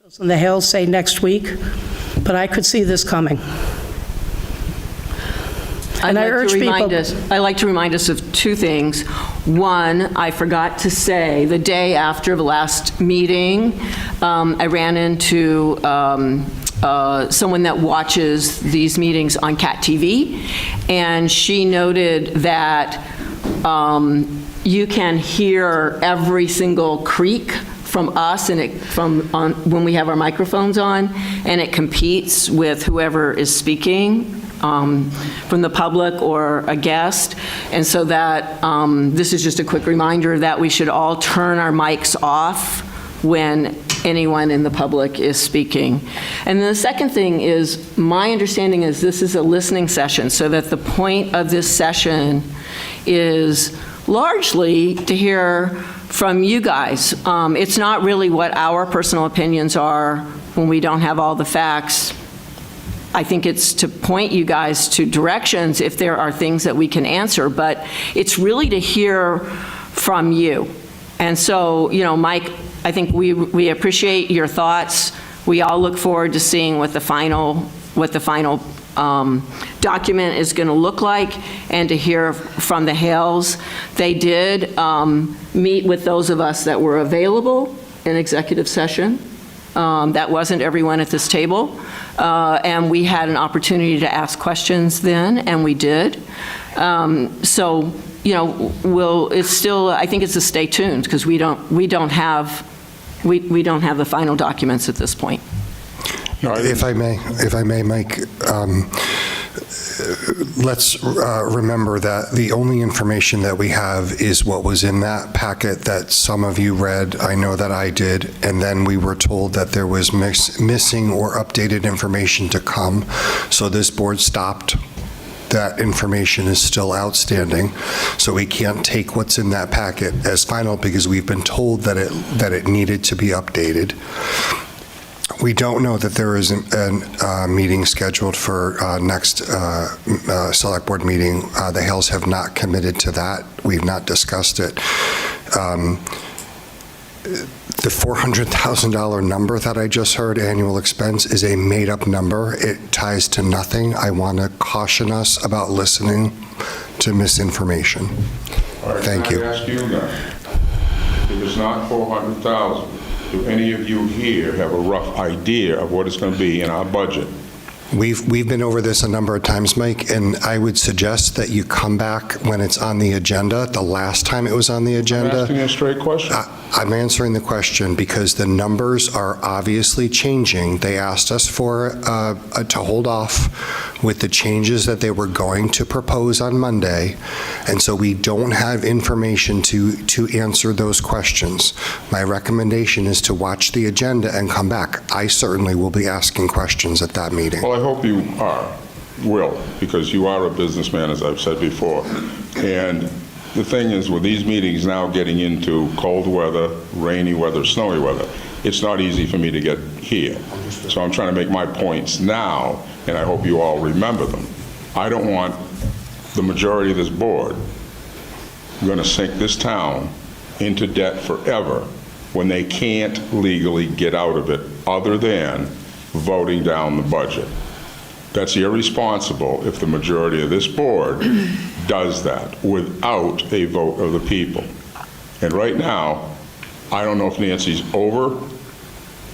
And the Hills say next week, but I could see this coming. And I urge people. I'd like to remind us of two things. One, I forgot to say, the day after the last meeting, I ran into someone that watches these meetings on CAT TV, and she noted that you can hear every single creak from us and when we have our microphones on, and it competes with whoever is speaking from the public or a guest. And so that this is just a quick reminder that we should all turn our mics off when anyone in the public is speaking. And then the second thing is, my understanding is this is a listening session, so that the point of this session is largely to hear from you guys. It's not really what our personal opinions are when we don't have all the facts. I think it's to point you guys to directions if there are things that we can answer, but it's really to hear from you. And so, you know, Mike, I think we appreciate your thoughts. We all look forward to seeing what the final document is going to look like, and to hear from the Hales. They did meet with those of us that were available in executive session. That wasn't everyone at this table. And we had an opportunity to ask questions then, and we did. So, you know, it's still, I think it's a stay tuned, because we don't have the final documents at this point. If I may, Mike, let's remember that the only information that we have is what was in that packet that some of you read. I know that I did, and then we were told that there was missing or updated information to come. So this board stopped. That information is still outstanding, so we can't take what's in that packet as final, because we've been told that it needed to be updated. We don't know that there is a meeting scheduled for next select board meeting. The Hales have not committed to that. We've not discussed it. The $400,000 number that I just heard, annual expense, is a made-up number. It ties to nothing. I want to caution us about listening to misinformation. All right, thank you. Can I ask you then, if it's not 400,000, do any of you here have a rough idea of what it's going to be in our budget? We've been over this a number of times, Mike, and I would suggest that you come back when it's on the agenda. The last time it was on the agenda. I'm asking you a straight question. I'm answering the question because the numbers are obviously changing. They asked us to hold off with the changes that they were going to propose on Monday, and so we don't have information to answer those questions. My recommendation is to watch the agenda and come back. I certainly will be asking questions at that meeting. Well, I hope you will, because you are a businessman, as I've said before. And the thing is, with these meetings now getting into cold weather, rainy weather, snowy weather, it's not easy for me to get here. So I'm trying to make my points now, and I hope you all remember them. I don't want the majority of this board going to sink this town into debt forever when they can't legally get out of it other than voting down the budget. That's irresponsible if the majority of this board does that without a vote of the people. And right now, I don't know if Nancy's over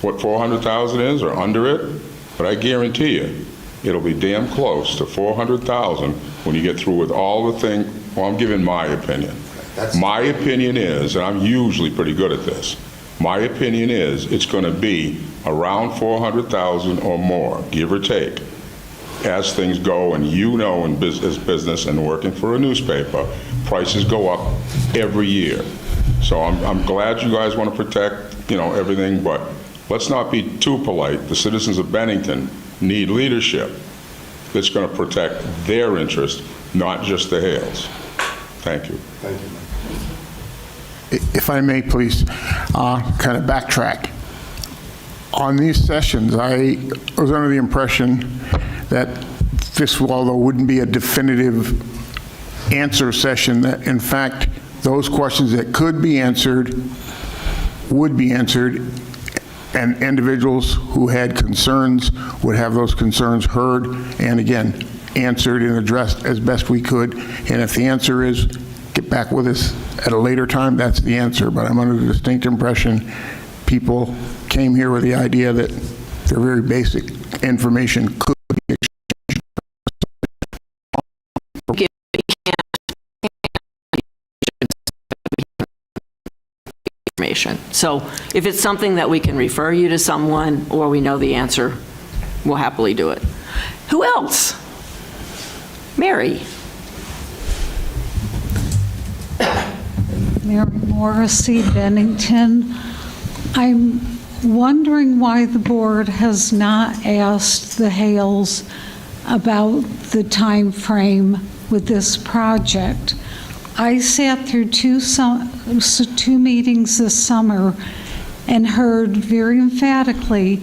what 400,000 is or under it, but I guarantee you it'll be damn close to 400,000 when you get through with all the things. Well, I'm giving my opinion. My opinion is, and I'm usually pretty good at this, my opinion is it's going to be around 400,000 or more, give or take, as things go. And you know, in business and working for a newspaper, prices go up every year. So I'm glad you guys want to protect, you know, everything, but let's not be too polite. The citizens of Bennington need leadership that's going to protect their interest, not just the Hales. Thank you. Thank you. If I may, please, kind of backtrack. On these sessions, I was under the impression that this, although wouldn't be a definitive answer session, that in fact, those questions that could be answered would be answered, and individuals who had concerns would have those concerns heard and, again, answered and addressed as best we could. And if the answer is get back with us at a later time, that's the answer. But I'm under the distinct impression people came here with the idea that their very basic information could be information. So if it's something that we can refer you to someone or we know the answer, we'll happily do it. Who else? Mary. Mary Morrissey, Bennington. I'm wondering why the board has not asked the Hales about the time frame with this project. I sat through two meetings this summer and heard very emphatically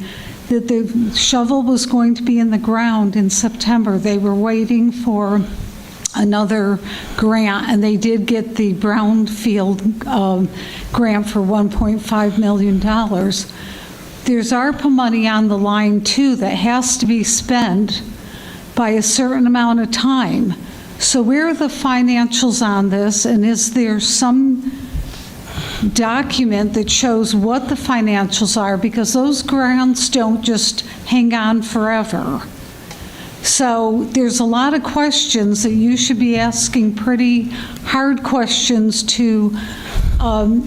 that the shovel was going to be in the ground in September. They were waiting for another grant, and they did get the brownfield grant for $1.5 million. There's ARPA money on the line, too, that has to be spent by a certain amount of time. So where are the financials on this, and is there some document that shows what the financials are? Because those grants don't just hang on forever. So there's a lot of questions that you should be asking, pretty hard questions to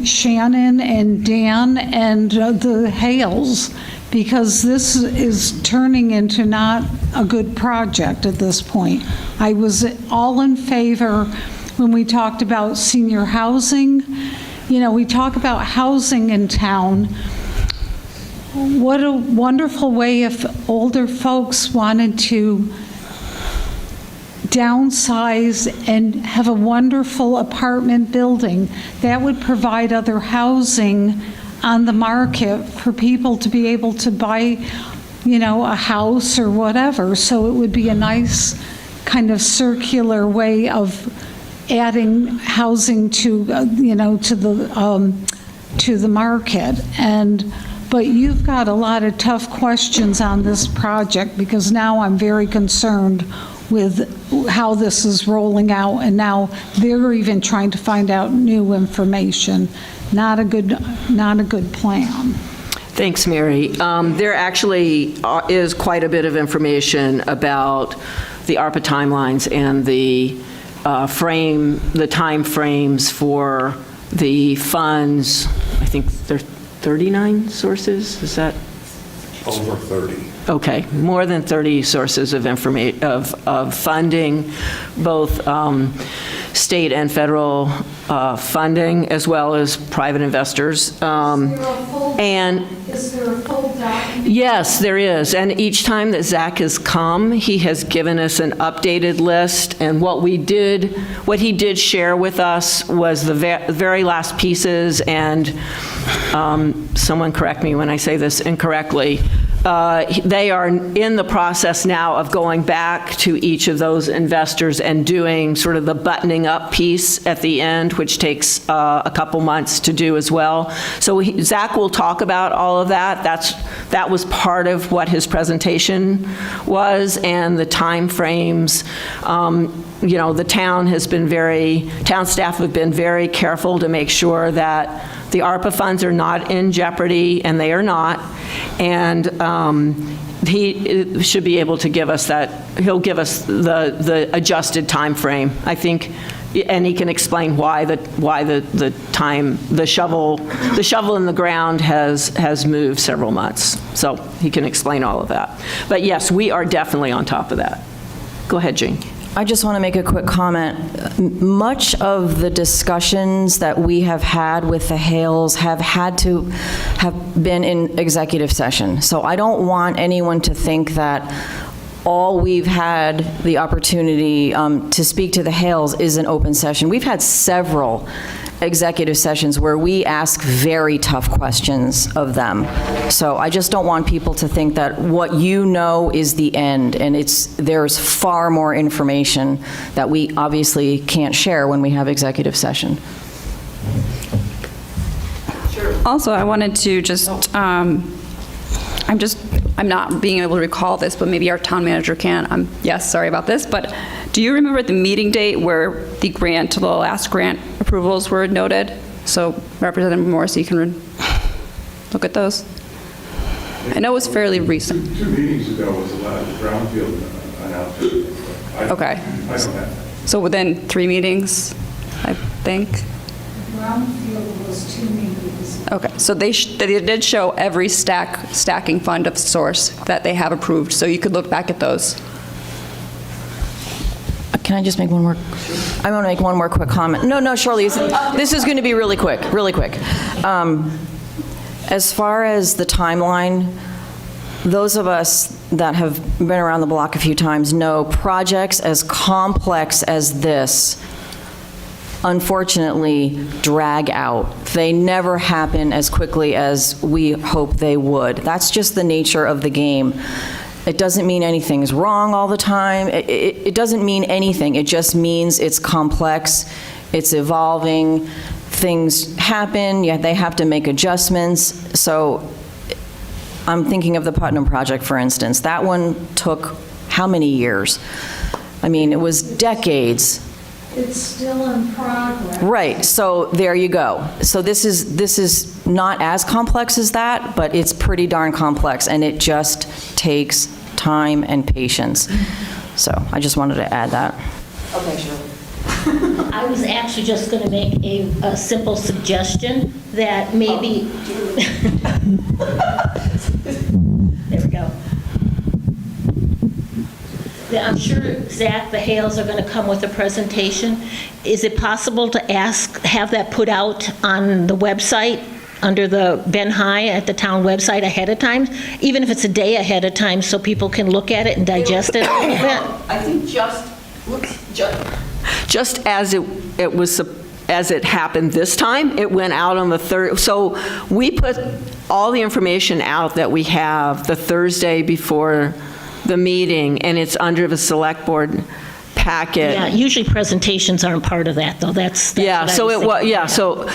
Shannon and Dan and the Hales, because this is turning into not a good project at this point. I was all in favor when we talked about senior housing. You know, we talk about housing in town. What a wonderful way if older folks wanted to downsize and have a wonderful apartment building. That would provide other housing on the market for people to be able to buy, you know, a house or whatever. So it would be a nice kind of circular way of adding housing to, you know, to the market. But you've got a lot of tough questions on this project, because now I'm very concerned with how this is rolling out, and now they're even trying to find out new information. Not a good plan. Thanks, Mary. There actually is quite a bit of information about the ARPA timelines and the time frames for the funds. I think there's 39 sources. Is that Over 30. okay? More than 30 sources of information of funding, both state and federal funding, as well as private investors. Is there a full document? Yes, there is. And each time that Zach has come, he has given us an updated list. And what he did share with us was the very last pieces. And someone correct me when I say this incorrectly. They are in the process now of going back to each of those investors and doing sort of the buttoning up piece at the end, which takes a couple months to do as well. So Zach will talk about all of that. That was part of what his presentation was, and the time frames. You know, the town staff have been very careful to make sure that the ARPA funds are not in jeopardy, and they are not. And he should be able to give us that. He'll give us the adjusted time frame, I think, and he can explain why the shovel in the ground has moved several months. So he can explain all of that. But yes, we are definitely on top of that. Go ahead, Jane. I just want to make a quick comment. Much of the discussions that we have had with the Hales have had to have been in executive session. So I don't want anyone to think that all we've had the opportunity to speak to the Hales is an open session. We've had several executive sessions where we ask very tough questions of them. So I just don't want people to think that what you know is the end, and there's far more information that we obviously can't share when we have executive session. Also, I wanted to just I'm not being able to recall this, but maybe our town manager can. Yes, sorry about this, but do you remember the meeting date where the last grant approvals were noted? So Representative Morrissey can look at those. I know it was fairly recent. 2 meetings ago was the brownfield announcement. Okay. I don't have that. So within 3 meetings, I think? Brownfield was 2 meetings. Okay, so they did show every stacking fund of source that they have approved, so you could look back at those. Can I just make one more? I want to make one more quick comment. No, Shirley, this is going to be really quick. As far as the timeline, those of us that have been around the block a few times know projects as complex as this unfortunately drag out. They never happen as quickly as we hope they would. That's just the nature of the game. It doesn't mean anything's wrong all the time. It doesn't mean anything. It just means it's complex, it's evolving, things happen, they have to make adjustments. So I'm thinking of the Putnam project, for instance. That one took how many years? I mean, it was decades. It's still in progress. Right, so there you go. So this is not as complex as that, but it's pretty darn complex, and it just takes time and patience. So I just wanted to add that. Okay, Shirley. I was actually just going to make a simple suggestion that maybe, there we go. I'm sure, Zach, the Hales are going to come with a presentation. Is it possible to have that put out on the website, under the Ben High at the town website ahead of time? Even if it's a day ahead of time, so people can look at it and digest it a little bit? I think just as it was, as it happened this time, it went out on the third. So we put all the information out that we have the Thursday before the meeting, and it's under the select board packet. Yeah, usually presentations aren't part of that, though. That's yeah, what I so was it was, thinking. yeah, so,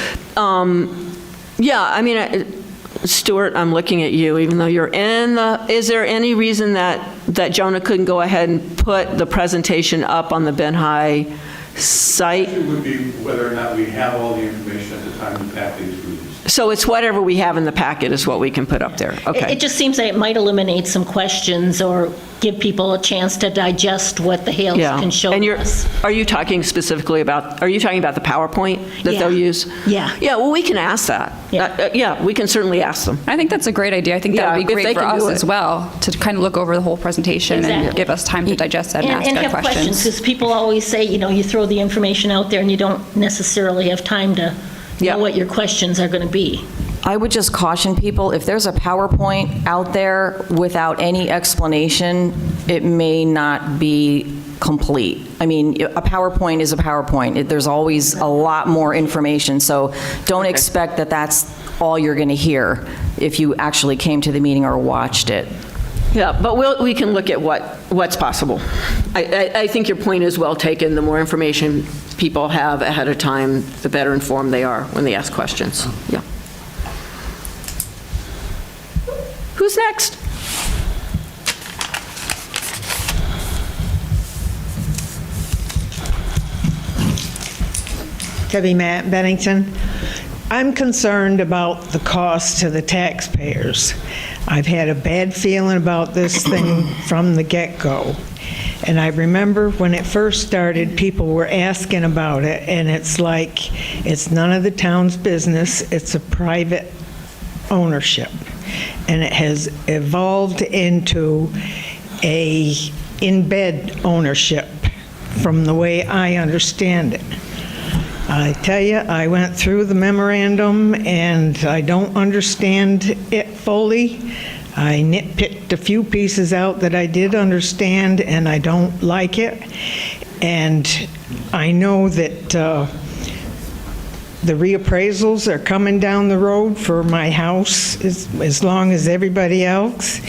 yeah, I mean, Stuart, I'm looking at you, even though you're in the, is there any reason that Jonah couldn't go ahead and put the presentation up on the Ben High site? It would be whether or not we have all the information at the time the package is released. So it's whatever we have in the packet is what we can put up there, okay. It just seems that it might eliminate some questions or give people a chance to digest what the Hales Yeah. can show And us. are you talking specifically about, are you talking about the PowerPoint that Yeah. they'll use? Yeah. Yeah, well, we can ask that. Yeah. Yeah, we can certainly ask them. I think that's a great idea. I think that Yeah, would be if they great for can do us it. as well, to kind of look over the whole presentation and Exactly. give us time to digest that and ask And our have questions, questions. because people always say, you throw the information out there and you don't necessarily have time to Yeah. know what your questions are going to be. I would just caution people, if there's a PowerPoint out there without any explanation, it may not be complete. I mean, a PowerPoint is a PowerPoint. There's always a lot more information, so don't expect that that's all you're going to hear if you actually came to the meeting or watched it. Yeah, but we can look at what's possible. I think your point is well taken. The more information people have ahead of time, the better informed they are when they ask questions. Yeah. Who's next? Debbie Matt, Bennington. I'm concerned about the cost to the taxpayers. I've had a bad feeling about this thing from the get-go. And I remember when it first started, people were asking about it, and it's like, it's none of the town's business, it's a private ownership. And it has evolved into a in-bed ownership, from the way I understand it. I tell you, I went through the memorandum, and I don't understand it fully. I nitpicked a few pieces out that I did understand, and I don't like it. And I know that the reappraisals are coming down the road for my house as long as everybody else.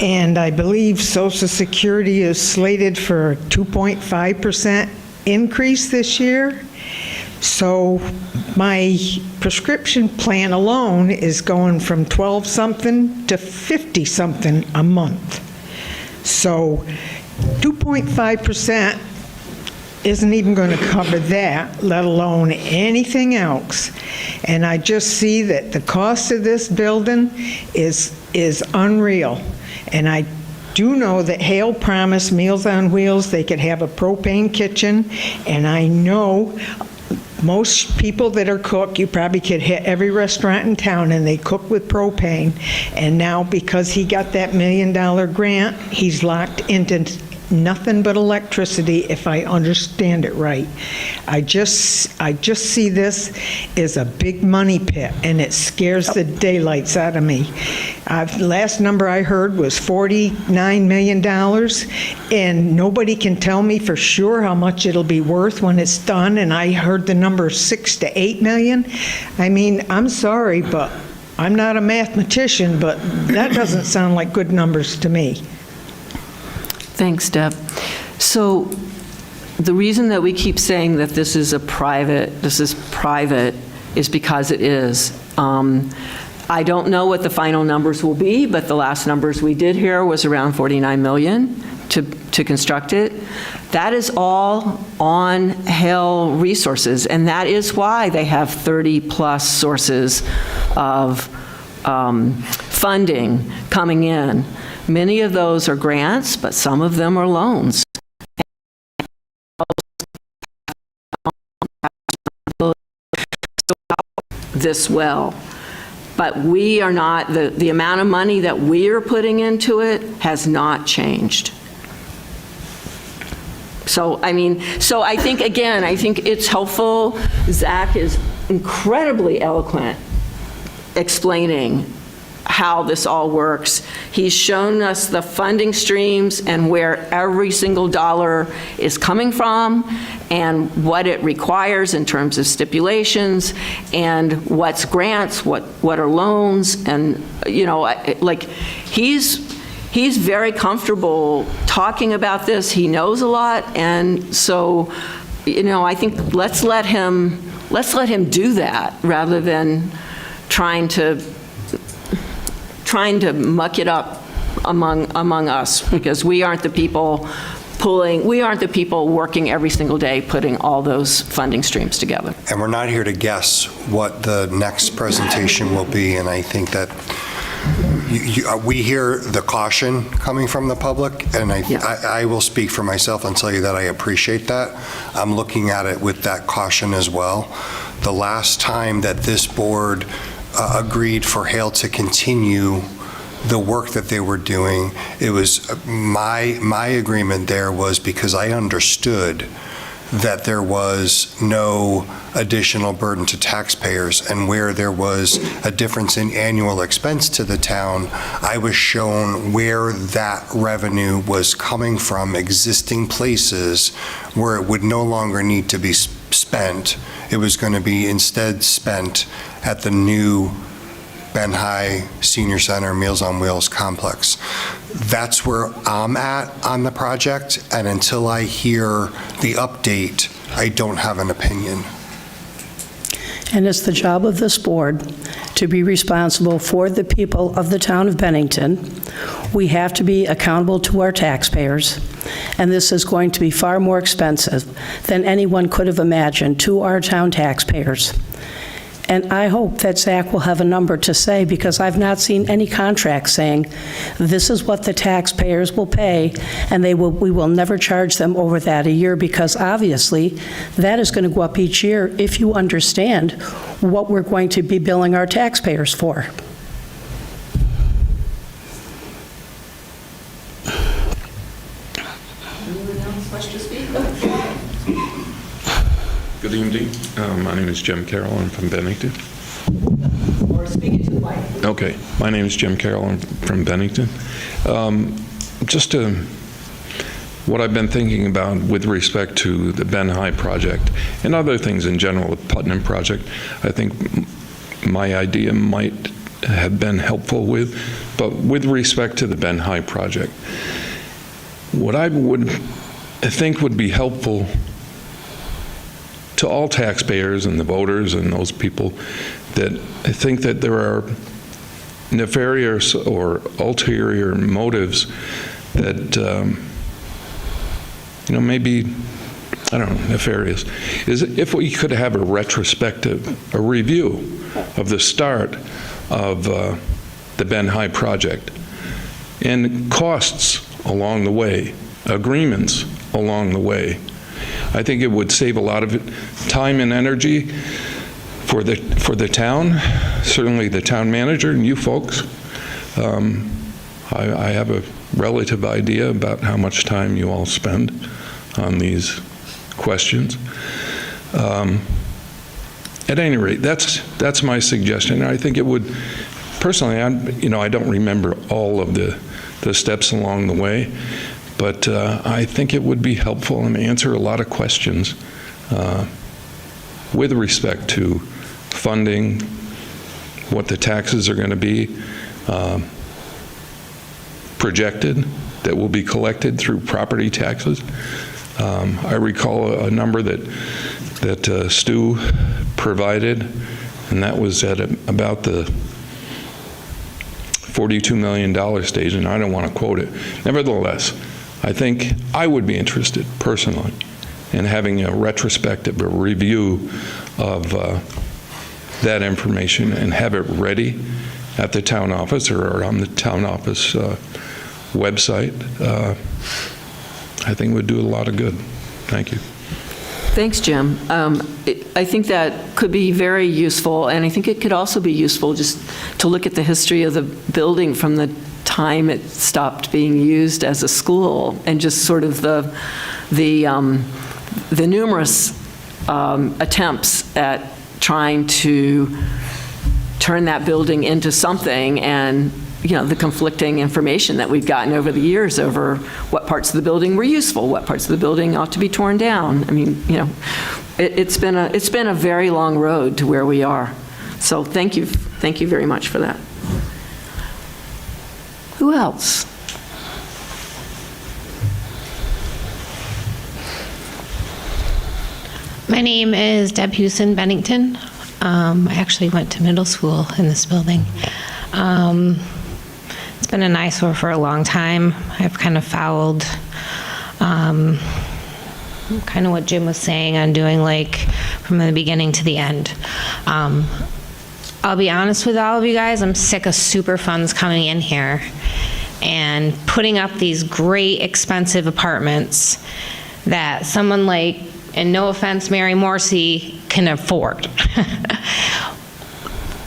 And I believe Social Security is slated for a 2.5% increase this year. So my prescription plan alone is going from 12-something to 50-something a month. So 2.5% isn't even going to cover that, let alone anything else. And I just see that the cost of this building is unreal. And I do know that Hale promised Meals on Wheels they could have a propane kitchen, and I know most people that are cook, you probably could hit every restaurant in town and they cook with propane. And now because he got that $1 million grant, he's locked into nothing but electricity, if I understand it right. I just see this as a big money pit, and it scares the daylights out of me. Last number I heard was $49 million, and nobody can tell me for sure how much it'll be worth when it's done, and I heard the number 6 to 8 million. I mean, I'm sorry, but I'm not a mathematician, but that doesn't sound like good numbers to me. Thanks, Deb. So the reason that we keep saying that this is private is because it is. I don't know what the final numbers will be, but the last numbers we did hear was around 49 million to construct it. That is all on Hale Resources, and that is why they have 30-plus sources of funding coming in. Many of those are grants, but some of them are loans. This well. But we are not, the amount of money that we are putting into it has not changed. So, I mean, so I think, again, I think it's helpful. Zach is incredibly eloquent explaining how this all works. He's shown us the funding streams and where every single dollar is coming from and what it requires in terms of stipulations and what's grants, what are loans, and, you know, like, he's very comfortable talking about this. He knows a lot, and so, you know, I think let's let him do that rather than trying to muck it up among us, because we aren't the people working every single day putting all those funding streams together. And we're not here to guess what the next presentation will be, and I think that we hear the caution coming from the public, and I will speak for myself and tell you that I appreciate that. I'm looking at it with that caution as well. The last time that this board agreed for Hale to continue the work that they were doing, it was my agreement there was because I understood that there was no additional burden to taxpayers, and where there was a difference in annual expense to the town, I was shown where that revenue was coming from, existing places where it would no longer need to be spent. It was going to be instead spent at the new Ben High Senior Center Meals on Wheels complex. That's where I'm at on the project, and until I hear the update, I don't have an opinion. And it's the job of this board to be responsible for the people of the town of Bennington. We have to be accountable to our taxpayers, and this is going to be far more expensive than anyone could have imagined to our town taxpayers. And I hope that Zach will have a number to say, because I've not seen any contract saying this is what the taxpayers will pay, and we will never charge them over that a year, because obviously that is going to go up each year if you understand what we're going to be billing our taxpayers for. Anyone else wish to speak? Good evening. My name is Jim Carroll. I'm from Bennington. Or speaking to the mic. Okay. My name is Jim Carroll. I'm from Bennington. What I've been thinking about with respect to the Ben High project and other things in general, the Putnam project, I think my idea might have been helpful with, but with respect to the Ben High project, what I think would be helpful to all taxpayers and the voters and those people that I think that there are nefarious or ulterior motives that, maybe, I don't know, nefarious, is if we could have a retrospective, a review of the start of the Ben High project and costs along the way, agreements along the way. I think it would save a lot of time and energy for the town, certainly the town manager and you folks. I have a relative idea about how much time you all spend on these questions. At any rate, that's my suggestion. I think it would, personally, I don't remember all of the steps along the way, but I think it would be helpful and answer a lot of questions with respect to funding, what the taxes are going to be projected that will be collected through property taxes. I recall a number that Stu provided, and that was at about the $42 million stage, and I don't want to quote it. Nevertheless, I think I would be interested, personally, in having a retrospective, a review of that information and have it ready at the town office or on the town office website. I think it would do a lot of good. Thank you. Thanks, Jim. I think that could be very useful, and I think it could also be useful just to look at the history of the building from the time it stopped being used as a school, and just sort of the numerous attempts at trying to turn that building into something, and the conflicting information that we've gotten over the years over what parts of the building were useful, what parts of the building ought to be torn down. I mean, it's been a very long road to where we are. So thank you very much for that. Who else? My name is Deb Hewson, Bennington. I actually went to middle school in this building. It's been an eyesore for a long time. I've kind of followed kind of what Jim was saying on doing from the beginning to the end. I'll be honest with all of you guys, I'm sick of super funds coming in here and putting up these great expensive apartments that someone and no offense, Mary Morrissey, can afford.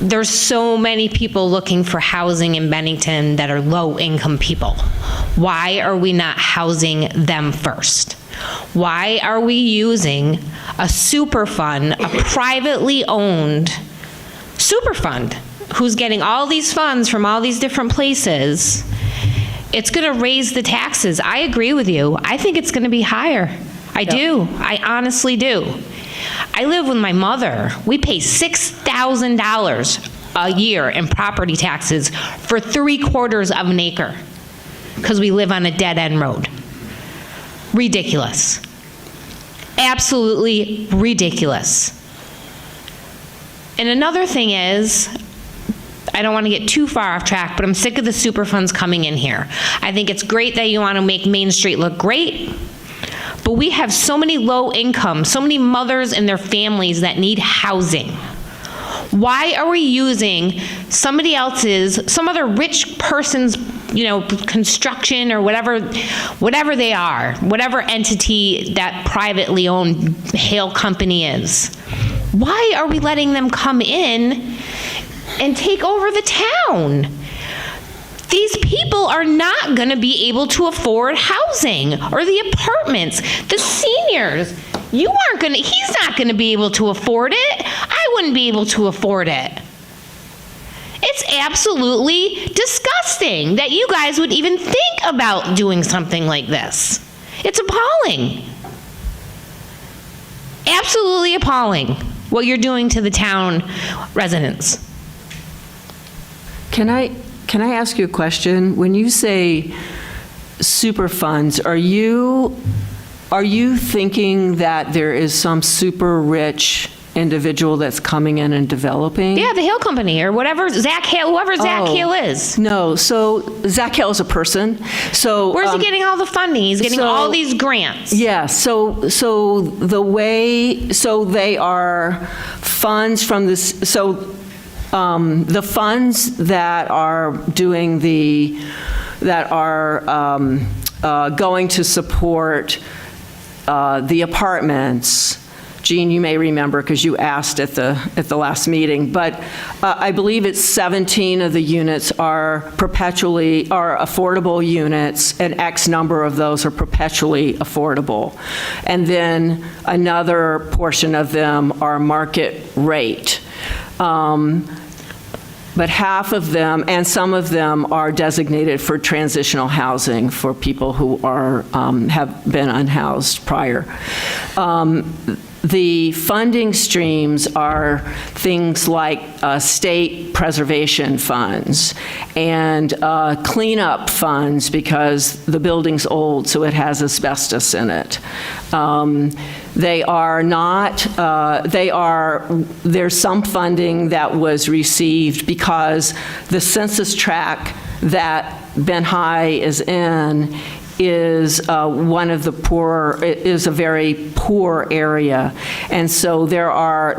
There's so many people looking for housing in Bennington that are low-income people. Why are we not housing them first? Why are we using a super fund, a privately owned super fund, who's getting all these funds from all these different places? It's going to raise the taxes. I agree with you. I think it's going to be higher. I do. I honestly do. I live with my mother. We pay $6,000 a year in property taxes for 3/4 of an acre because we live on a dead-end road. Ridiculous. Absolutely ridiculous. And another thing is, I don't want to get too far off track, but I'm sick of the super funds coming in here. I think it's great that you want to make Main Street look great, but we have so many low income, so many mothers and their families that need housing. Why are we using somebody else's, some other rich person's, construction or whatever they are, whatever entity that privately owned Hale company is? Why are we letting them come in and take over the town? These people are not going to be able to afford housing or the apartments. The seniors, he's not going to be able to afford it. I wouldn't be able to afford it. It's absolutely disgusting that you guys would even think about doing something like this. It's appalling. Absolutely appalling what you're doing to the town residents. Can I ask you a question? When you say super funds, are you Are you thinking that there is some super rich individual that's coming in and developing? Yeah, the Hale Company or whatever, Zach Hale, whoever Zach Hale is. No, so Zach Hale is a person. So Where's he getting all the funding? He's getting all these grants. Yeah, so they are funds from this, the funds that are going to support the apartments. Jean, you may remember because you asked at the last meeting, but I believe it's 17 of the units are affordable units, and X number of those are perpetually affordable. And then another portion of them are market rate. But half of them, and some of them, are designated for transitional housing for people who have been unhoused prior. The funding streams are things like state preservation funds and cleanup funds because the building's old, so it has asbestos in it. There's some funding that was received because the census tract that Ben High is in is is a very poor area, and so there are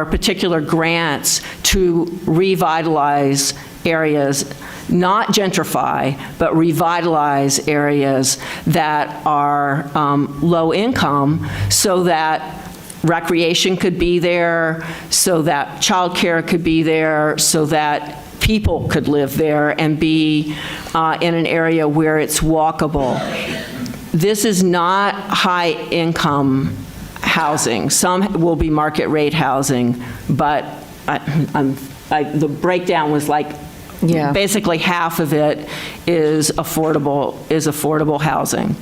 particular grants to revitalize areas, not gentrify, but revitalize areas that are low income, so that recreation could be there, so that childcare could be there, so that people could live there and be in an area where it's walkable. This is not high-income housing. Some will be market rate housing, but the breakdown was like basically half of it is affordable housing.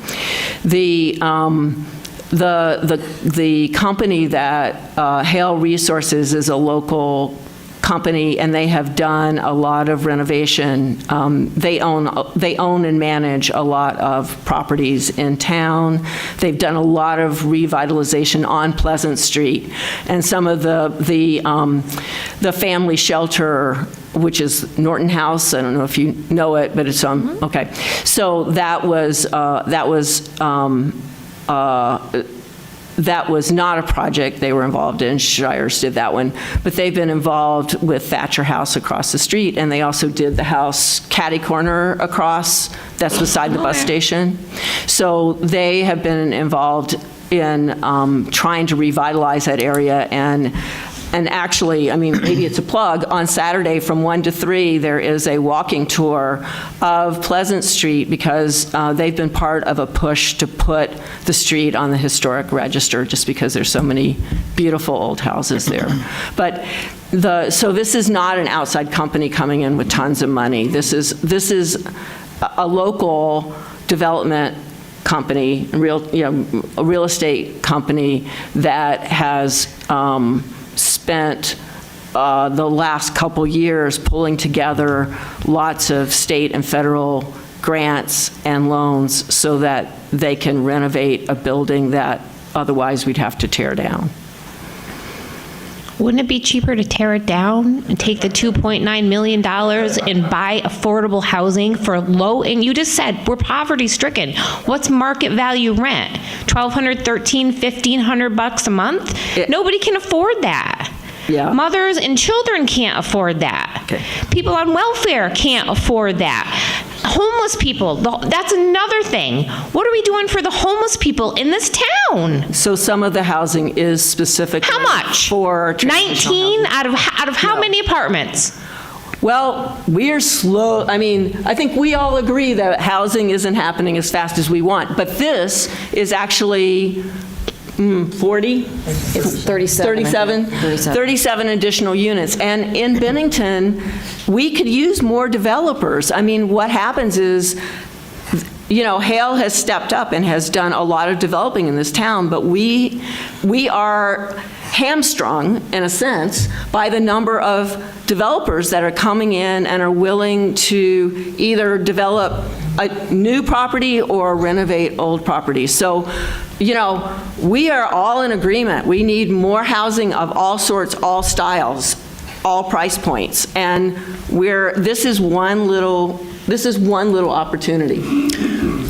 The company that Hale Resources is a local company, and they have done a lot of renovation. They own and manage a lot of properties in town. They've done a lot of revitalization on Pleasant Street, and some of the family shelter, which is Norton House. I don't know if you know it, but it's okay. So that was not a project they were involved in. Shires did that one. But they've been involved with Thatcher House across the street, and they also did the house catty corner across, that's beside the bus station. So they have been involved in trying to revitalize that area, and actually, I mean, maybe it's a plug, on Saturday from 1 to 3, there is a walking tour of Pleasant Street because they've been part of a push to put the street on the historic register just because there's so many beautiful old houses there. But so this is not an outside company coming in with tons of money. This is a local development company, a real estate company that has spent the last couple years pulling together lots of state and federal grants and loans so that they can renovate a building that otherwise we'd have to tear down. Wouldn't it be cheaper to tear it down and take the $2.9 million and buy affordable housing for low? And you just said we're poverty stricken. What's market value rent? $1,200, $1,300, $1,500 a month? Nobody can afford that. Yeah. Mothers and children can't afford that. Okay. People on welfare can't afford that. Homeless people, that's another thing. What are we doing for the homeless people in this town? So some of the housing is specifically how much? For 19 out of how many apartments? Well, we're slow. I mean, I think we all agree that housing isn't happening as fast as we want, but this is actually 40? It's 37 additional units. And in Bennington, we could use more developers. I mean, what happens is, Hale has stepped up and has done a lot of developing in this town, but we are hamstrung, in a sense, by the number of developers that are coming in and are willing to either develop a new property or renovate old property. So, we are all in agreement. We need more housing of all sorts, all styles, all price points, and this is one little opportunity.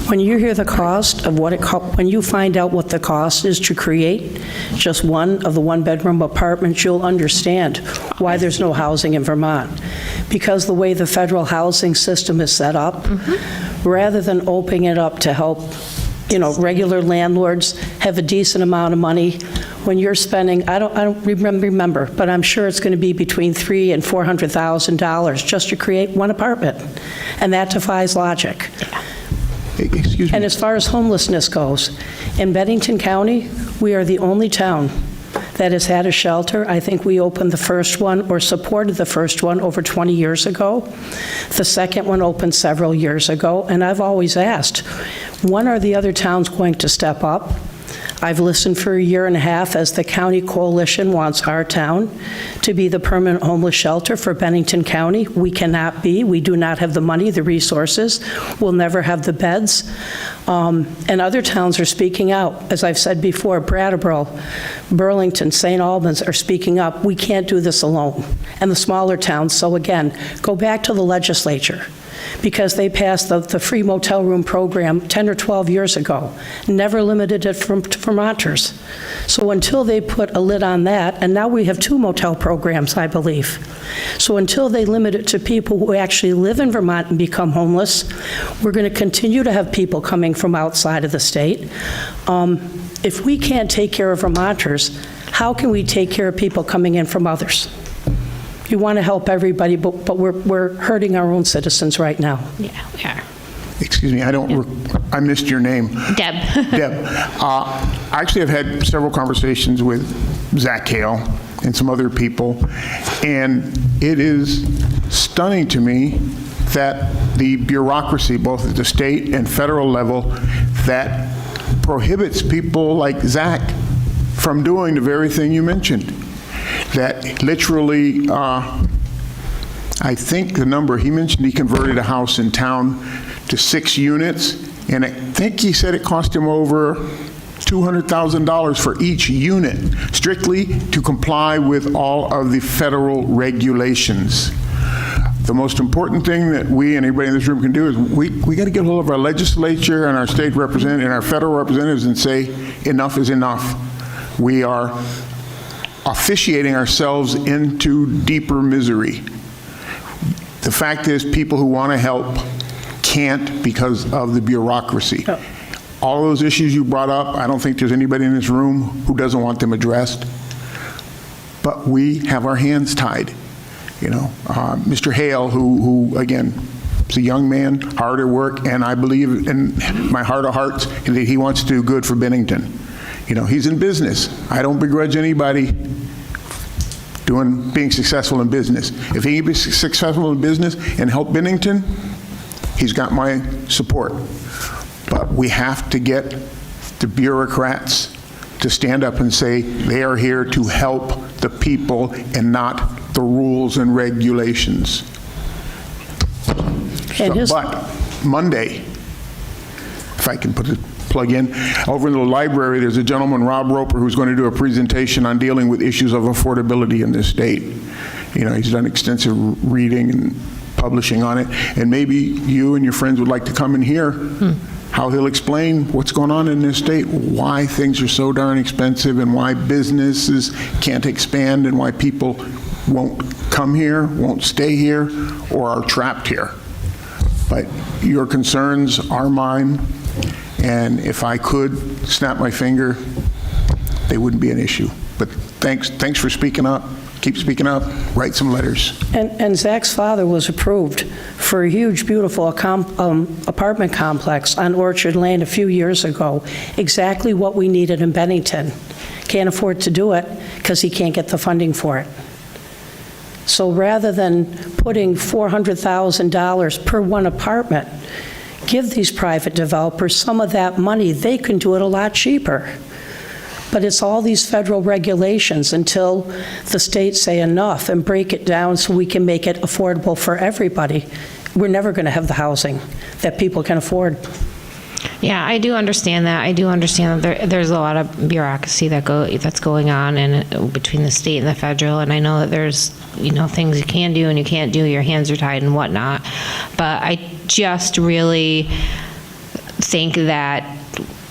When you hear the cost of when you find out what the cost is to create just one of the one-bedroom apartments, you'll understand why there's no housing in Vermont. Because the way the federal housing system is set up, rather than opening it up to help, regular landlords have a decent amount of money, when you're spending, I don't remember, but I'm sure it's going to be between $300,000 and $400,000 just to create one apartment, and that defies logic. Excuse me. And as far as homelessness goes, in Bennington County, we are the only town that has had a shelter. I think we opened the first one or supported the first one over 20 years ago. The second one opened several years ago, and I've always asked, when are the other towns going to step up? I've listened for a year and a half as the county coalition wants our town to be the permanent homeless shelter for Bennington County. We cannot be. We do not have the money, the resources. We'll never have the beds. And other towns are speaking out. As I've said before, Brattleboro, Burlington, St. Albans are speaking up. We can't do this alone. And the smaller towns. So again, go back to the legislature, because they passed the free motel room program 10 or 12 years ago, never limited it to Vermonters. So until they put a lid on that, and now we have 2 motel programs, I believe. So until they limit it to people who actually live in Vermont and become homeless, we're going to continue to have people coming from outside of the state. If we can't take care of Vermonters, how can we take care of people coming in from others? You want to help everybody, but we're hurting our own citizens right now. Yeah, we are. Excuse me, I missed your name. Deb. Deb. I actually have had several conversations with Zach Hale and some other people, and it is stunning to me that the bureaucracy, both at the state and federal level, that prohibits people like Zach from doing the very thing you mentioned. That literally, I think the number he mentioned, he converted a house in town to 6 units, and I think he said it cost him over $200,000 for each unit, strictly to comply with all of the federal regulations. The most important thing that we and everybody in this room can do is we got to get a hold of our legislature and our state representatives and our federal representatives and say, enough is enough. We are officiating ourselves into deeper misery. The fact is, people who want to help can't because of the bureaucracy. All those issues you brought up, I don't think there's anybody in this room who doesn't want them addressed. But we have our hands tied. Mr. Hale, who again, is a young man, hard at work, and I believe in my heart of hearts that he wants to do good for Bennington. He's in business. I don't begrudge anybody being successful in business. If he can be successful in business and help Bennington, he's got my support. But we have to get the bureaucrats to stand up and say they are here to help the people and not the rules and regulations. But Monday, if I can put a plug in, over in the library, there's a gentleman, Rob Roper, who's going to do a presentation on dealing with issues of affordability in this state. He's done extensive reading and publishing on it, and maybe you and your friends would like to come and hear how he'll explain what's going on in this state, why things are so darn expensive, and why businesses can't expand, and why people won't come here, won't stay here, or are trapped here. But your concerns are mine, and if I could snap my finger, they wouldn't be an issue. But thanks for speaking up. Keep speaking up. Write some letters. And Zach's father was approved for a huge, beautiful apartment complex on Orchard Lane a few years ago. Exactly what we needed in Bennington. Can't afford to do it because he can't get the funding for it. So rather than putting $400,000 per one apartment, give these private developers some of that money. They can do it a lot cheaper. But it's all these federal regulations until the states say enough and break it down so we can make it affordable for everybody. We're never going to have the housing that people can afford. Yeah, I do understand that. I do understand that there's a lot of bureaucracy that's going on between the state and the federal, and I know that there's, things you can do and you can't do, your hands are tied and whatnot. But I just really think that,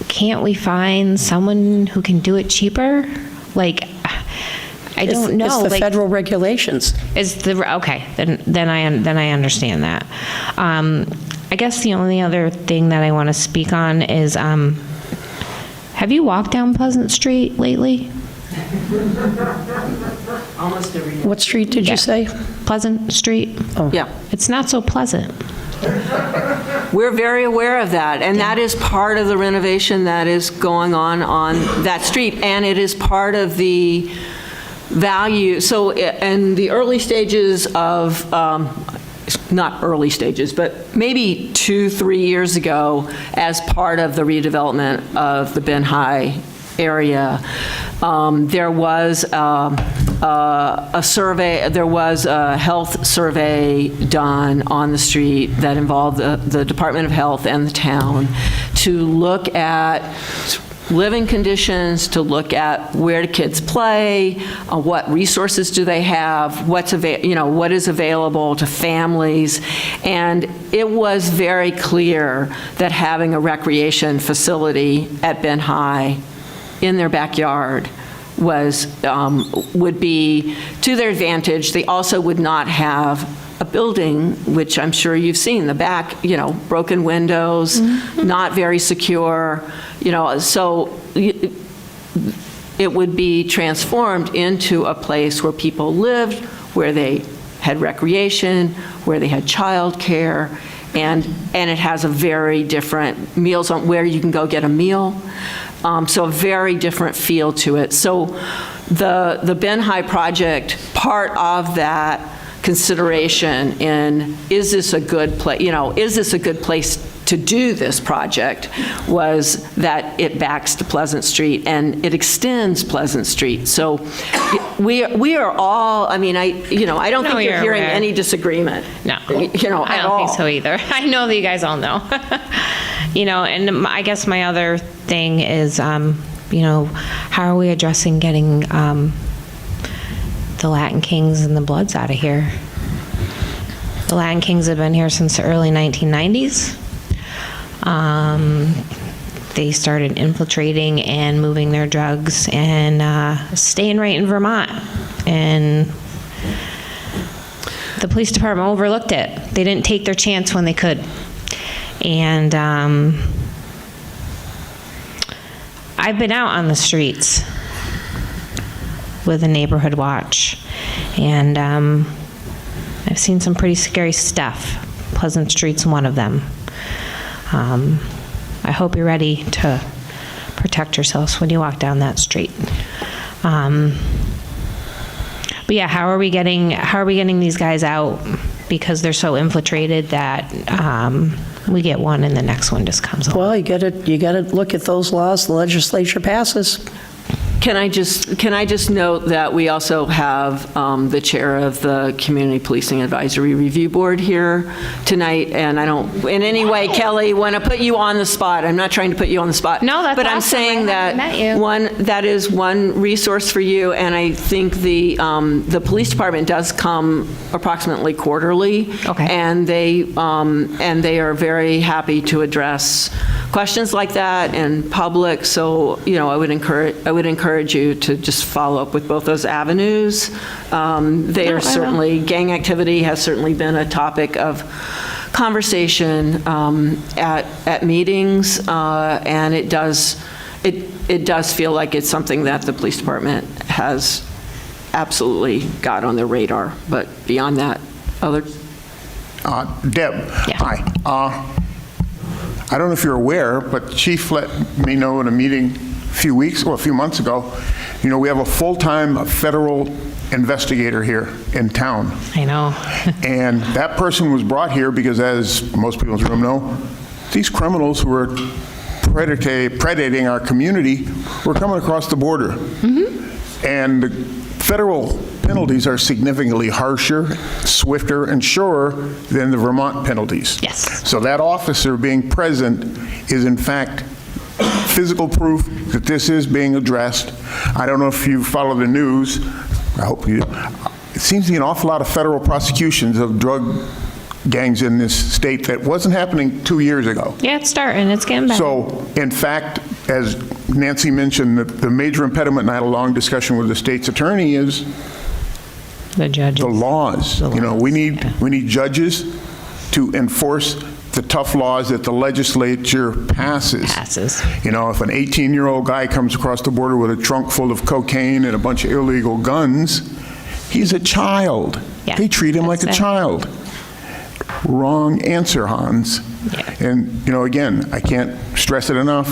can't we find someone who can do it cheaper? Like, I don't know. It's the federal regulations. Okay, then I understand that. I guess the only other thing that I want to speak on is, have you walked down Pleasant Street lately? Almost every day. What street did you say? Pleasant Street? Oh. Yeah. It's not so pleasant. We're very aware of that, and that is part of the renovation that is going on that street, and it is part of the value. So in the early stages of, not early stages, but maybe 2-3 years ago, as part of the redevelopment of the Ben High area, there was a survey, there was a health survey done on the street that involved the Department of Health and the town to look at living conditions, to look at where do kids play, what resources do they have, what is available to families, and it was very clear that having a recreation facility at Ben High in their backyard would be to their advantage. They also would not have a building, which I'm sure you've seen, the back, broken windows, not very secure, so it would be transformed into a place where people lived, where they had recreation, where they had childcare, and it has a very different meals on where you can go get a meal. So a very different feel to it. So the Ben High project, part of that consideration in, is this a good place, is this a good place to do this project, was that it backs to Pleasant Street and it extends Pleasant Street. So we are all, I don't think you're hearing any disagreement. No, I don't think so either. I know that you guys all know. And I guess my other thing is, how are we addressing getting the Latin Kings and the Bloods out of here? The Latin Kings have been here since the early 1990s. They started infiltrating and moving their drugs and staying right in Vermont. And the police department overlooked it. They didn't take their chance when they could. And I've been out on the streets with a neighborhood watch, and I've seen some pretty scary stuff. Pleasant Street's one of them. I hope you're ready to protect yourselves when you walk down that street. But yeah, how are we getting these guys out? Because they're so infiltrated that we get one and the next one just comes along. Well, you got to look at those laws the legislature passes. Can I just note that we also have the chair of the Community Policing Advisory Review Board here tonight, and I don't in any way, Kelly, want to put you on the spot. I'm not trying to put you on the spot. No, that's but I'm awesome. saying that is one resource for you, and I think the police department does come approximately quarterly. Okay. And they are very happy to address questions like that in public. So I would encourage you to just follow up with both those avenues. They are certainly, gang activity has certainly been a topic of conversation at meetings, and it does feel like it's something that the police department has absolutely got on their radar. But beyond that, other. Deb, Yeah. Hi. I don't know if you're aware, but Chief let me know in a meeting a few months ago, we have a full-time federal investigator here in town. I know. And that person was brought here because, as most people in this room know, these criminals who are predating our community were coming across the border. And the federal penalties are significantly harsher, swifter, and surer than the Vermont penalties. Yes. So that officer being present is in fact physical proof that this is being addressed. I don't know if you follow the news. I hope you do. It seems to be an awful lot of federal prosecutions of drug gangs in this state that wasn't happening 2 years ago. Yeah, it's starting. It's getting better. So, in fact, as Nancy mentioned, the major impediment, and I had a long discussion with the state's attorney, is the judges. the laws. The You know, laws, we need judges to enforce the tough laws that the legislature passes. You know, if an 18-year-old guy comes across the border with a trunk full of cocaine and a bunch of illegal guns, he's a child. Yeah, They treat him like a that's it. child. Wrong answer, Hans. Yeah. And, you know, again, I can't stress it enough.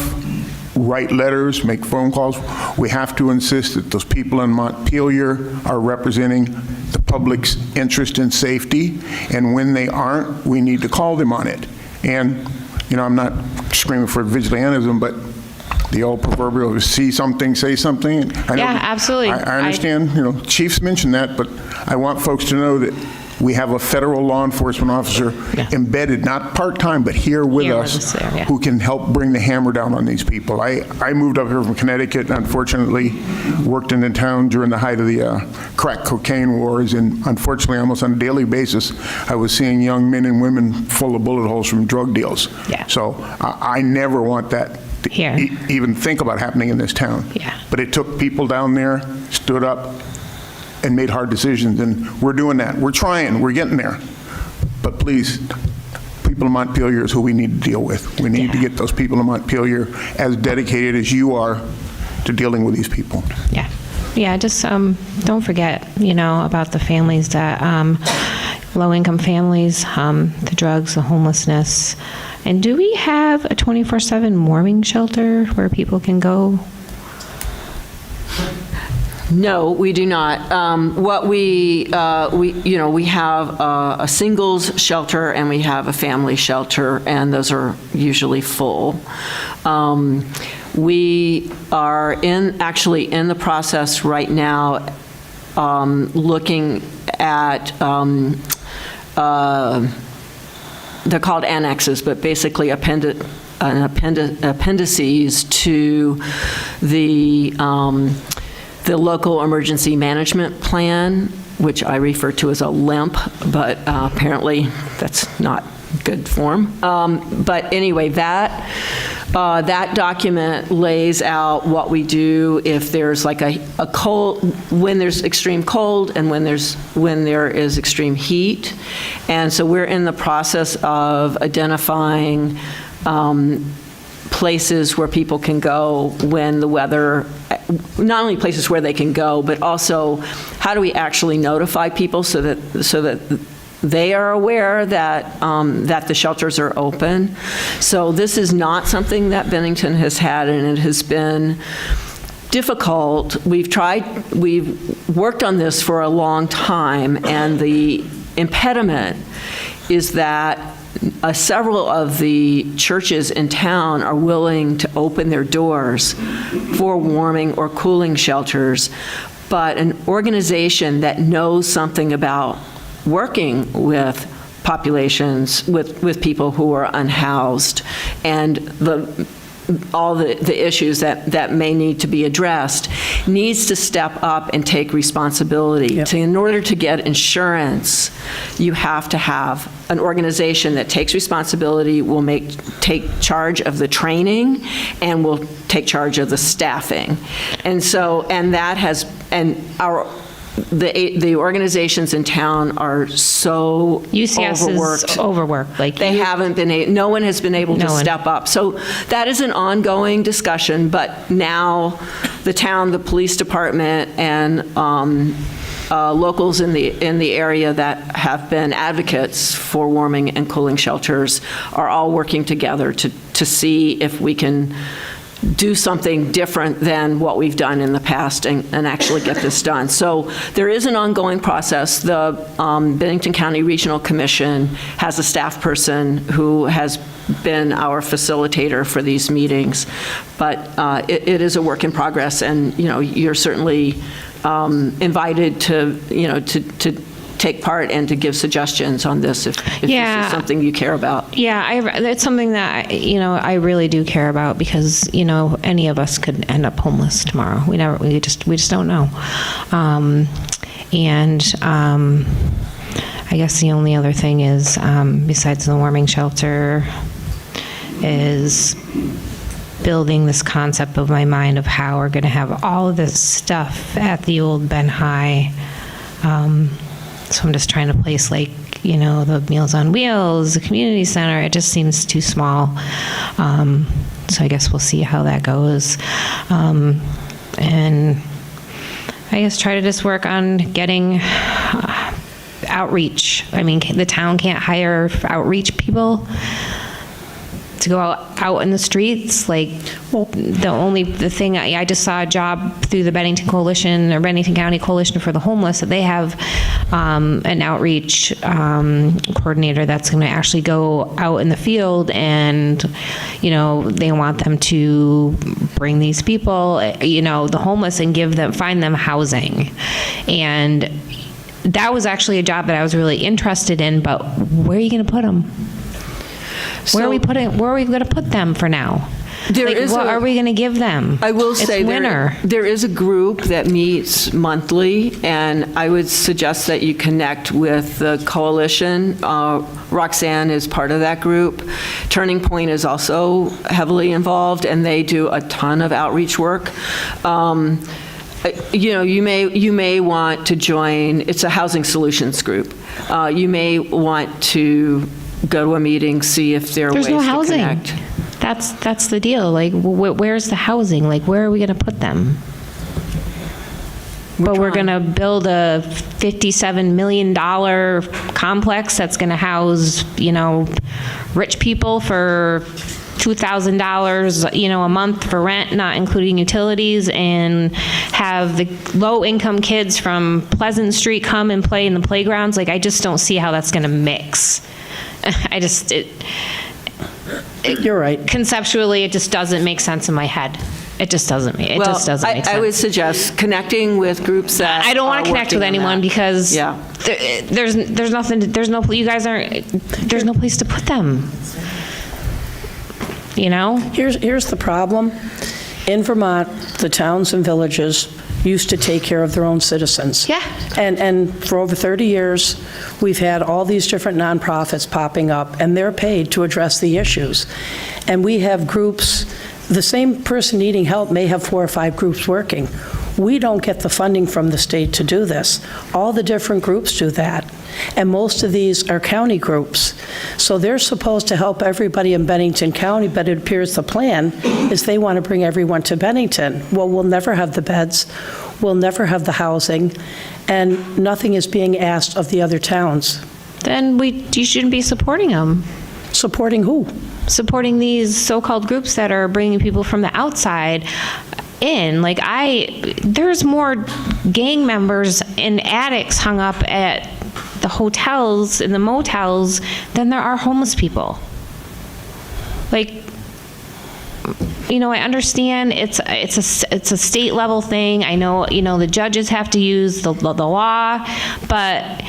Write letters, make phone calls. We have to insist that those people in Montpelier are representing the public's interest and safety, and when they aren't, we need to call them on it. And, you know, I'm not screaming for vigilantism, but the old proverbial see something, say something. I know Yeah, absolutely. I understand, you know, chiefs mentioned that, but I want folks to know that we have a federal law enforcement officer embedded, not part-time, but here with us, who can help bring the hammer down on these people. I moved up here from Connecticut, and unfortunately worked in the town during the height of the crack cocaine wars, and unfortunately almost on a daily basis I was seeing young men and women full of bullet holes from drug deals. Yeah. So I never want that to Here. even think about happening in this town. Yeah. But it took people down there, stood up, and made hard decisions, and we're doing that. We're trying, we're getting there. But please, people in Montpelier is who we need to deal with. We need to get those people in Montpelier as dedicated as you are to dealing with these people. Yeah. Yeah, just don't forget, you know, about the families that, low-income families, the drugs, the homelessness. And do we have a 24/7 warming shelter where people can go? No, we do not. What we have a singles shelter and we have a family shelter, and those are usually full. We are actually in the process right now looking at, they're called annexes, but basically appendices to the local emergency management plan, which I refer to as a LEMP, but apparently that's not good form. But anyway, that document lays out what we do if there's like a cold, when there's extreme cold and when there is extreme heat. And so we're in the process of identifying places where people can go when the weather, not only places where they can go, but also how do we actually notify people so that they are aware that that the shelters are open. So this is not something that Bennington has had, and it has been difficult. We've worked on this for a long time, and the impediment is that several of the churches in town are willing to open their doors for warming or cooling shelters, but an organization that knows something about working with populations, with people who are unhoused, and all the issues that may need to be addressed, needs to step up and take responsibility. Yep. In order to get insurance, you have to have an organization that takes responsibility, will take charge of the training, and will take charge of the staffing. And so, the organizations in town are so UCS overworked. is overworked. Like They haven't been no one has been able to No one. step up. So that is an ongoing discussion, but now the town, the police department, and locals in the area that have been advocates for warming and cooling shelters are all working together to see if we can do something different than what we've done in the past and actually get this done. So there is an ongoing process. The Bennington County Regional Commission has a staff person who has been our facilitator for these meetings. But it is a work in progress, and, you're certainly invited to, to take part and to give suggestions on this if this is something you care about. Yeah, it's something that, I really do care about, because, any of us could end up homeless tomorrow. We just don't know. I guess the only other thing is, besides the warming shelter, is building this concept of my mind of how we're going to have all of this stuff at the old Ben High. So I'm just trying to place, the Meals on Wheels, the community center. It just seems too small. So I guess we'll see how that goes. And I guess try to just work on getting outreach. I mean, the town can't hire outreach people to go out in the streets. The thing, I just saw a job through the Bennington Coalition, or Bennington County Coalition for the Homeless, that they have an outreach coordinator that's going to actually go out in the field, and, they want them to bring these people, the homeless, and find them housing. And that was actually a job that I was really interested in, but where are you going to put them? Where are we going to put them for now? What are we going to give them? I will say there is a group that meets monthly, and I would suggest that you connect with the coalition. Roxanne is part of that group. Turning Point is also heavily involved, and they do a ton of outreach work. You may want to join. It's a housing solutions group. You may want to go to a meeting, see if there are ways to connect. There's no housing. That's the deal. Where's the housing? Where are we going to put them? We're going to build a $57 million complex that's going to house, rich people for $2,000, a month for rent, not including utilities, and have the low-income kids from Pleasant Street come and play in the playgrounds. I just don't see how that's going to mix. You're right. Conceptually, it just doesn't make sense in my head. It just doesn't make sense. I would suggest connecting with groups that I don't want to connect with anyone, because there's no place to put them. Here's the problem. In Vermont, the towns and villages used to take care of their own citizens. Yeah. And for over 30 years, we've had all these different nonprofits popping up, and they're paid to address the issues. And we have groups, the same person needing help may have 4 or 5 groups working. We don't get the funding from the state to do this. All the different groups do that. And most of these are county groups. So they're supposed to help everybody in Bennington County, but it appears the plan is they want to bring everyone to Bennington. Well, we'll never have the beds, we'll never have the housing, and nothing is being asked of the other towns. Then you shouldn't be supporting them. Supporting who? Supporting these so-called groups that are bringing people from the outside in. There's more gang members and addicts hung up at the hotels and the motels than there are homeless people. I understand it's a state level thing. I know, the judges have to use the law, but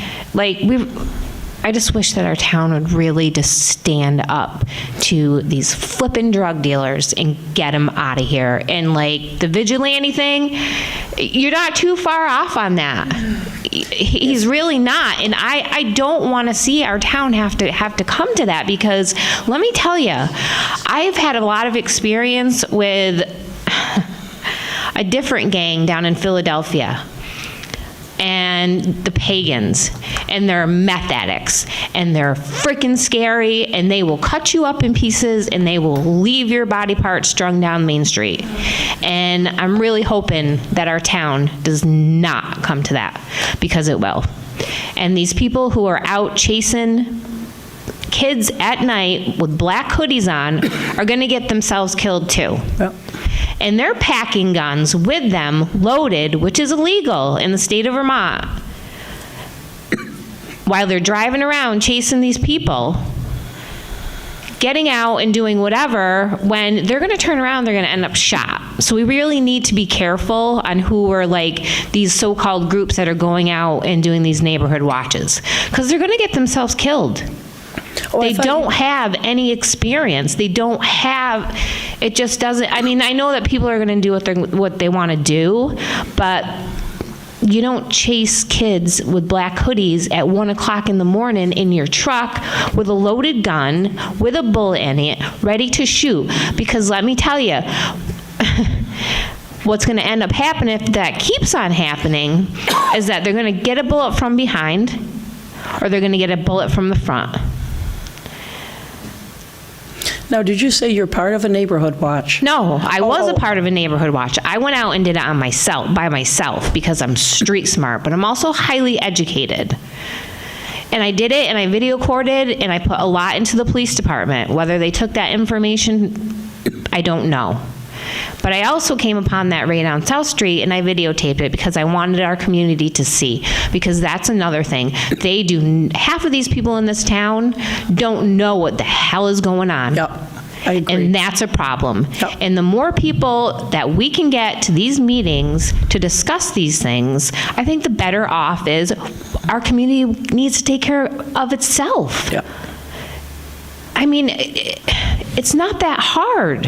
I just wish that our town would really just stand up to these flippin' drug dealers and get them out of here. And the vigilante thing, you're not too far off on that. He's really not. And I don't want to see our town have to come to that, because let me tell you, I've had a lot of experience with a different gang down in Philadelphia, and the Pagans, and they're meth addicts, and they're freaking scary, and they will cut you up in pieces, and they will leave your body parts strung down Main Street. And I'm really hoping that our town does not come to that, because it will. And these people who are out chasing kids at night with black hoodies on are going to get themselves killed too. Yep. And they're packing guns with them, loaded, which is illegal in the state of Vermont, while they're driving around chasing these people. getting out and doing whatever when they're going to turn around, they're going to end up shot. So we really need to be careful on who are like these so-called groups that are going out and doing these neighborhood watches, because they're going to get themselves killed. They don't have any experience. They don't have, it just doesn't, I mean, I know that people are going to do what they want to do, but you don't chase kids with black hoodies at 1 o'clock in the morning in your truck with a loaded gun, with a bullet in it, ready to shoot. Because let me tell you, what's going to end up happening if that keeps on happening is that they're going to get a bullet from behind, or they're going to get a bullet from the front. Now, did you say you're part of a neighborhood watch? No, I was a part of a neighborhood watch. I went out and did it by myself because I'm street smart, but I'm also highly educated. And I did it, and I video recorded, and I put a lot into the police department. Whether they took that information, I don't know. But I also came upon that right on South Street, and I videotaped it because I wanted our community to see. Because that's another thing. Half of these people in this town don't know what the hell is going on. Yep, I agree. And that's a problem. Yep. And the more people that we can get to these meetings to discuss these things, I think the better off is our community needs to take care of itself. Yep. I mean, it's not that hard.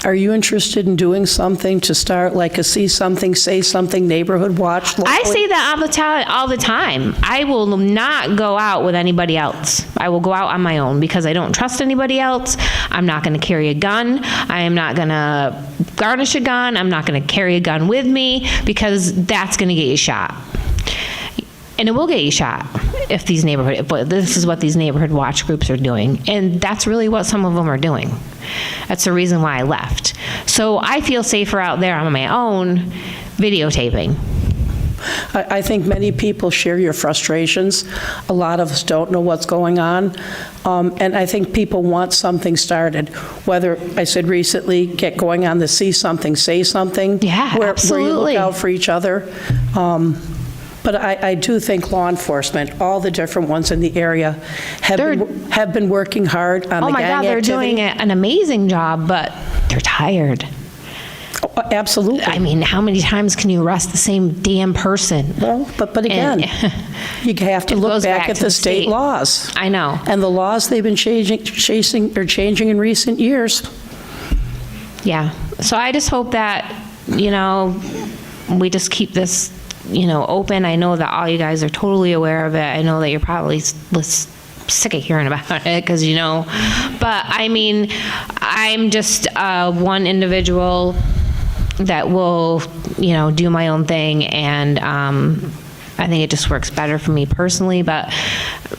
Are you interested in doing something to start like a see something, say something neighborhood watch? I say that all the time. I will not go out with anybody else. I will go out on my own because I don't trust anybody else. I'm not going to carry a gun. I am not going to garnish a gun. I'm not going to carry a gun with me because that's going to get you shot. And it will get you shot if this is what these neighborhood watch groups are doing. And that's really what some of them are doing. That's the reason why I left. So I feel safer out there on my own videotaping. I think many people share your frustrations. A lot of us don't know what's going on. And I think people want something started. Whether, I said recently, get going on the see something, say something. Yeah, where absolutely. you look out for each other. But I do think law enforcement, all the different ones in the area, have been working hard on the gang activity. Oh my God, they're doing an amazing job, but they're tired. Oh, absolutely. I mean, how many times can you arrest the same damn person? Well, but again, you have to look back at the state laws. I know. And the laws they've been changing in recent years. Yeah. So I just hope that, we just keep this open. I know that all you guys are totally aware of it. I know that you're probably sick of hearing about it because but I mean, I'm just one individual that will, do my own thing, and I think it just works better for me personally, but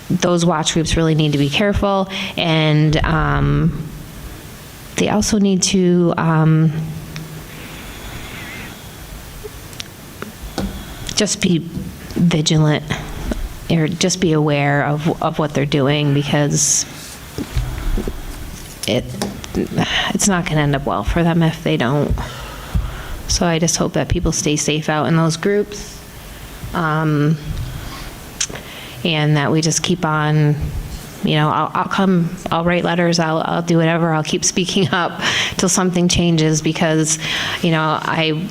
those watch groups really need to be careful, and they also need to just be vigilant, or just be aware of what they're doing, because it's not going to end up well for them if they don't. So I just hope that people stay safe out in those groups, and that we just keep on, I'll write letters, I'll do whatever, I'll keep speaking up till something changes, because, I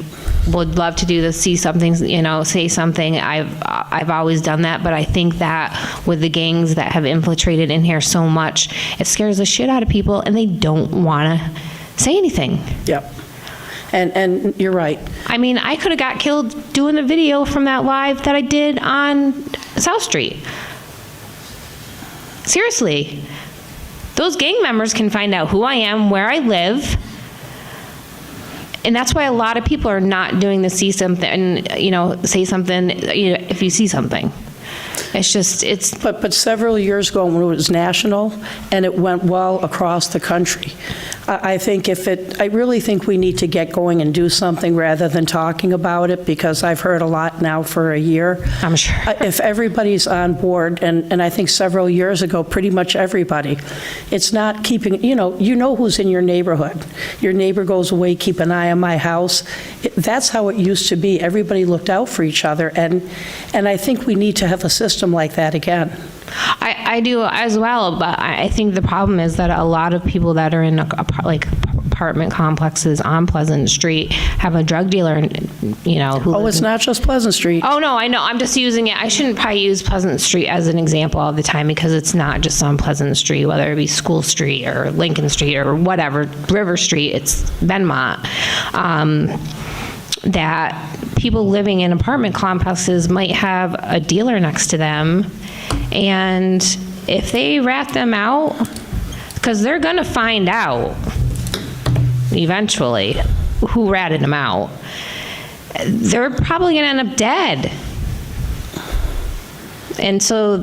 would love to do the see something, say something. I've always done that, but I think that with the gangs that have infiltrated in here so much, it scares the shit out of people, and they don't want to say anything. Yep. And you're right. I mean, I could have got killed doing a video from that live that I did on South Street. Seriously. Those gang members can find out who I am, where I live. And that's why a lot of people are not doing the see something, say something, if you see something. It's just, But several years ago, when it was national, and it went well across the country, I really think we need to get going and do something rather than talking about it, because I've heard a lot now for a year. I'm sure. If everybody's on board, and I think several years ago, pretty much everybody, it's not keeping, you know who's in your neighborhood. Your neighbor goes away, keep an eye on my house. That's how it used to be. Everybody looked out for each other, and I think we need to have a system like that again. I do as well, but I think the problem is that a lot of people that are in apartment complexes on Pleasant Street have a drug dealer, who Oh, it's not just Pleasant Street. Oh, no, I know. I'm just using it. I shouldn't probably use Pleasant Street as an example all the time because it's not just on Pleasant Street, whether it be School Street or Lincoln Street or whatever, River Street, it's Benmont. That people living in apartment complexes might have a dealer next to them, and if they rat them out, because they're going to find out eventually who ratted them out, they're probably going to end up dead. And so,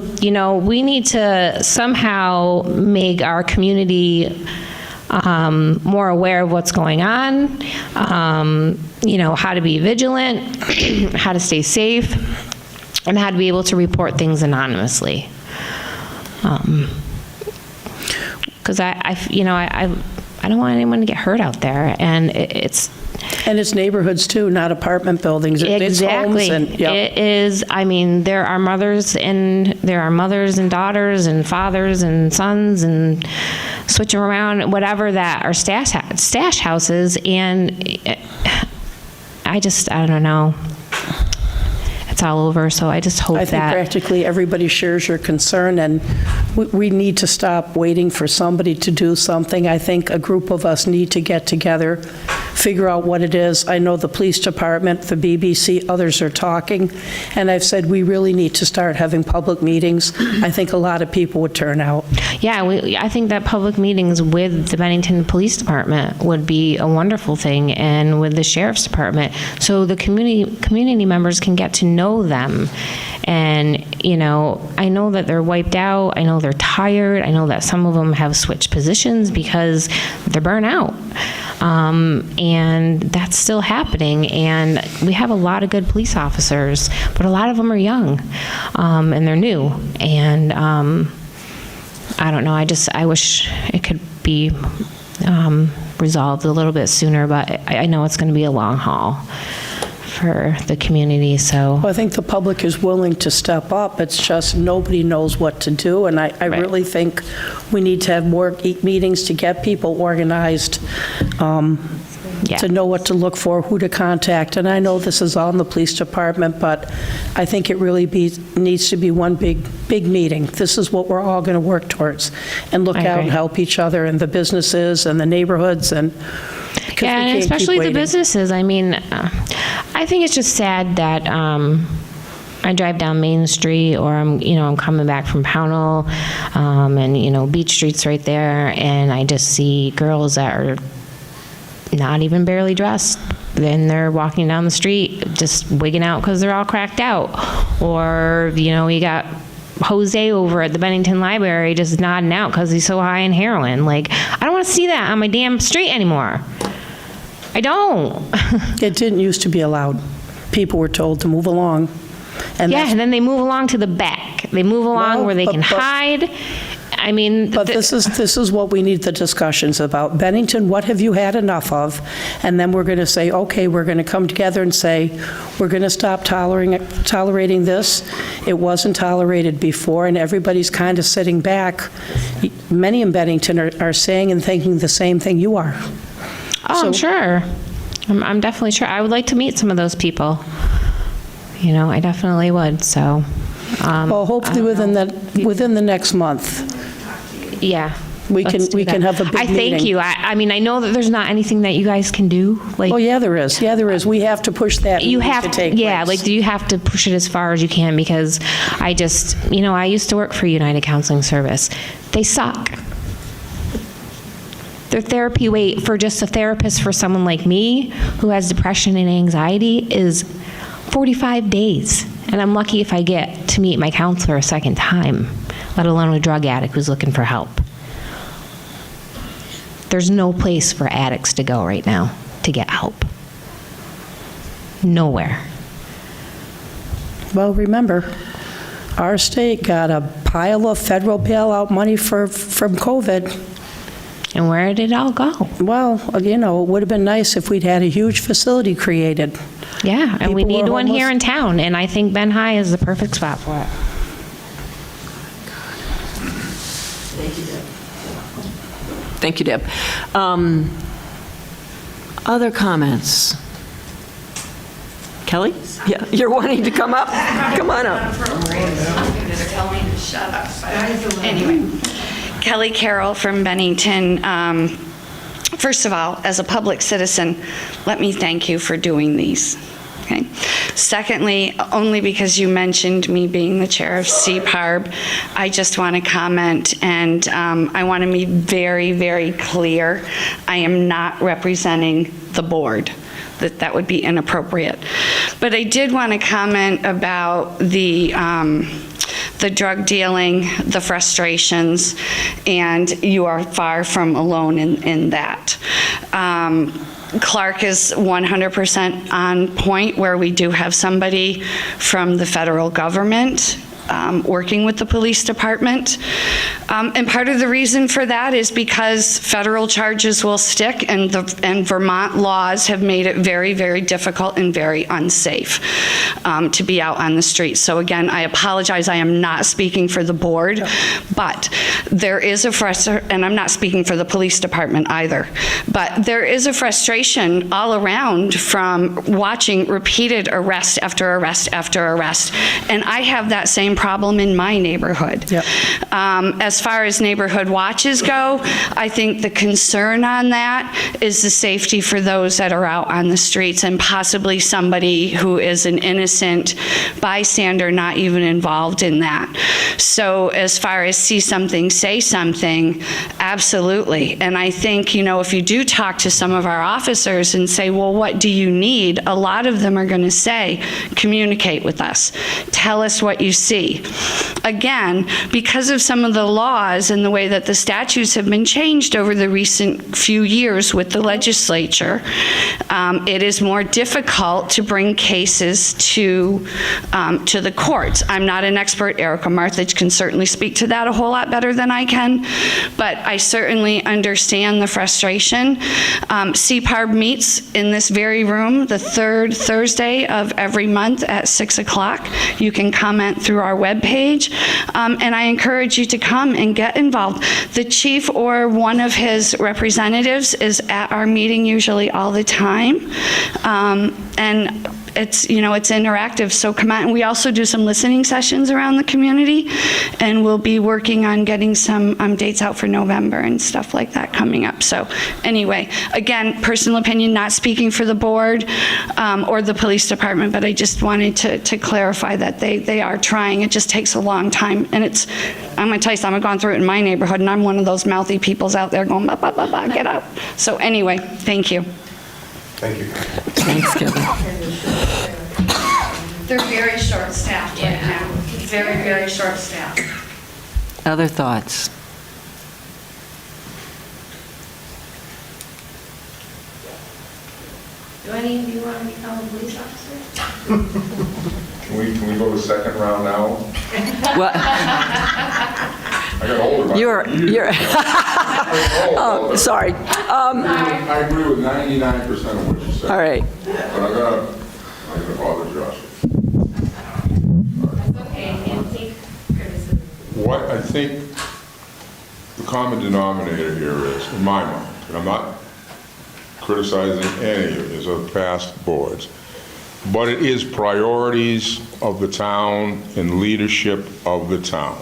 we need to somehow make our community more aware of what's going on, how to be vigilant, how to stay safe, and how to be able to report things anonymously. Because I don't want anyone to get hurt out there, and it's neighborhoods too, not apartment buildings. Exactly. It's homes and, yep. It is. I mean, there are mothers and daughters and fathers and sons and switching around, whatever, that are stash houses, and I don't know. It's all over, so I just hope that... I think practically everybody shares your concern, and we need to stop waiting for somebody to do something. I think a group of us need to get together, figure out what it is. I know the police department, the BBC, others are talking, and I've said we really need to start having public meetings. I think a lot of people would turn out. Yeah, I think that public meetings with the Bennington Police Department would be a wonderful thing, and with the Sheriff's Department, so the community members can get to know them. And, I know that they're wiped out. I know they're tired. I know that some of them have switched positions because they're burnt out. And that's still happening. And we have a lot of good police officers, but a lot of them are young, and they're new. And I don't know. I wish it could be resolved a little bit sooner, but I know it's going to be a long haul for the community, so. Well, I think the public is willing to step up. It's just nobody knows what to do, and I really think we need to have more meetings to get people organized, to know what to look for, who to contact. And I know this is all in the police department, but I think it really needs to be one big meeting. This is what we're all going to work towards, and look out and help each other, and the businesses and the neighborhoods, and yeah, and especially the businesses. I mean, I think it's just sad that I drive down Main Street, or I'm coming back from Pownell, and Beach Street's right there, and I just see girls that are not even barely dressed. Then they're walking down the street just wigging out because they're all cracked out. Or, you got Jose over at the Bennington Library just nodding out because he's so high in heroin. Like, I don't want to see that on my damn street anymore. I don't. It didn't used to be allowed. People were told to move along. And and then they move along to the back. They move along where they can hide. I mean... But this is what we need the discussions about. Bennington, what have you had enough of? And then we're going to say, okay, we're going to come together and say, we're going to stop tolerating this. It wasn't tolerated before, and everybody's kind of sitting back. Many in Bennington are saying and thinking the same thing you are. Oh, I'm sure. I'm definitely sure. I would like to meet some of those people. I definitely would, so... well, hopefully within the next month. Yeah. We can have a big meeting. I thank you. I mean, I know that there's not anything that you guys can do. Oh, yeah, there is. Yeah, there is. We have to push that you have to take yeah, place. like you have to push it as far as you can, because I just, I used to work for United Counseling Service. They suck. Their therapy wait for just a therapist for someone like me who has depression and anxiety is 45 days. And I'm lucky if I get to meet my counselor a second time, let alone a drug addict who's looking for help. There's no place for addicts to go right now to get help. Nowhere. Well, remember, our state got a pile of federal bailout money from COVID. And where did it all go? Well, it would have been nice if we'd had a huge facility created. Yeah, and we need one here in town, and I think Ben High is the perfect spot for it. Thank you, Deb. Other comments? Kelly? Yeah, you're wanting to come up? Come on up. Tell me to shut up. Anyway, Kelly Carroll from Bennington. First of all, as a public citizen, let me thank you for doing these. Okay. Secondly, only because you mentioned me being the chair of CPARB, I just want to comment, and I want to be very, very clear. I am not representing the board. That would be inappropriate. But I did want to comment about the drug dealing, the frustrations, and you are far from alone in that. Clark is 100% on point, where we do have somebody from the federal government working with the police department. And part of the reason for that is because federal charges will stick, and Vermont laws have made it very, very difficult and very unsafe to be out on the streets. So again, I apologize, I am not speaking for the board, but there is a frustration, and I'm not speaking for the police department either, but there is a frustration all around from watching repeated arrest after arrest after arrest. And I have that same problem in my neighborhood. Yep. As far as neighborhood watches go, I think the concern on that is the safety for those that are out on the streets, and possibly somebody who is an innocent bystander not even involved in that. So as far as see something, say something, absolutely. And I think, if you do talk to some of our officers and say, well, what do you need? A lot of them are going to say, communicate with us. Tell us what you see. Again, because of some of the laws and the way that the statutes have been changed over the recent few years with the legislature, it is more difficult to bring cases to the courts. I'm not an expert. Erica Marthage can certainly speak to that a whole lot better than I can, but I certainly understand the frustration. CPARB meets in this very room the third Thursday of every month at 6 o'clock. You can comment through our webpage, and I encourage you to come and get involved. The chief or one of his representatives is at our meeting usually all the time, and it's interactive, so come out. And we also do some listening sessions around the community, and we'll be working on getting some dates out for November and stuff like that coming up. So anyway, again, personal opinion, not speaking for the board or the police department, but I just wanted to clarify that they are trying. It just takes a long time, and I'm going to tell you something, I've gone through it in my neighborhood, and I'm one of those mouthy peoples out there going, bah, bah, bah, bah, get out. So anyway, thank you. Thank you. Thanks, Kelly. They're very short-staffed right now. Very, very short-staffed. Other thoughts? Do any of you want to become a police officer? Can we go to the second round now? What? I got older. You're. Oh, sorry. I agree with 99% of what you said. All right. But I'm gonna bother Josh. That's okay, I can't take criticism. What I think the common denominator here is, in my mind, and I'm not criticizing any of past boards, but it is priorities of the town and leadership of the town.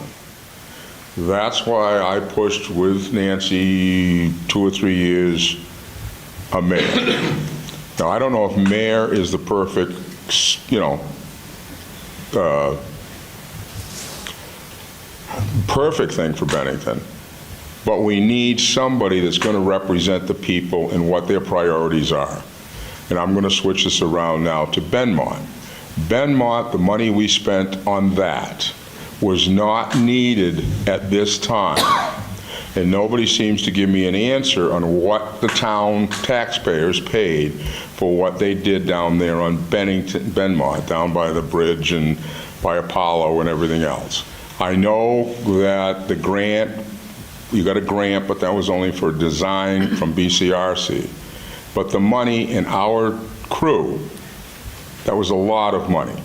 That's why I pushed with Nancy 2 or 3 years a mayor. Now, I don't know if mayor is the perfect, perfect thing for Bennington, but we need somebody that's going to represent the people and what their priorities are. And I'm going to switch this around now to Benmont. Benmont, the money we spent on that was not needed at this time. And nobody seems to give me an answer on what the town taxpayers paid for what they did down there on Bennington, Benmont, down by the bridge and by Apollo and everything else. I know that the grant, you got a grant, but that was only for design from BCRC. But the money in our crew, that was a lot of money.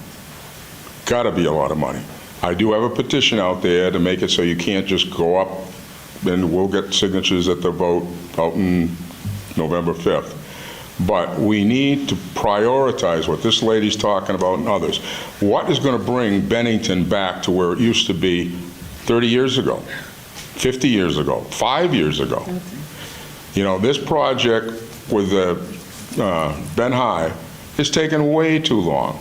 Gotta be a lot of money. I do have a petition out there to make it so you can't just go up and we'll get signatures at the vote out in November 5th. But we need to prioritize what this lady's talking about and others. What is going to bring Bennington back to where it used to be 30 years ago, 50 years ago, 5 years ago? You know, this project with the Ben High has taken way too long,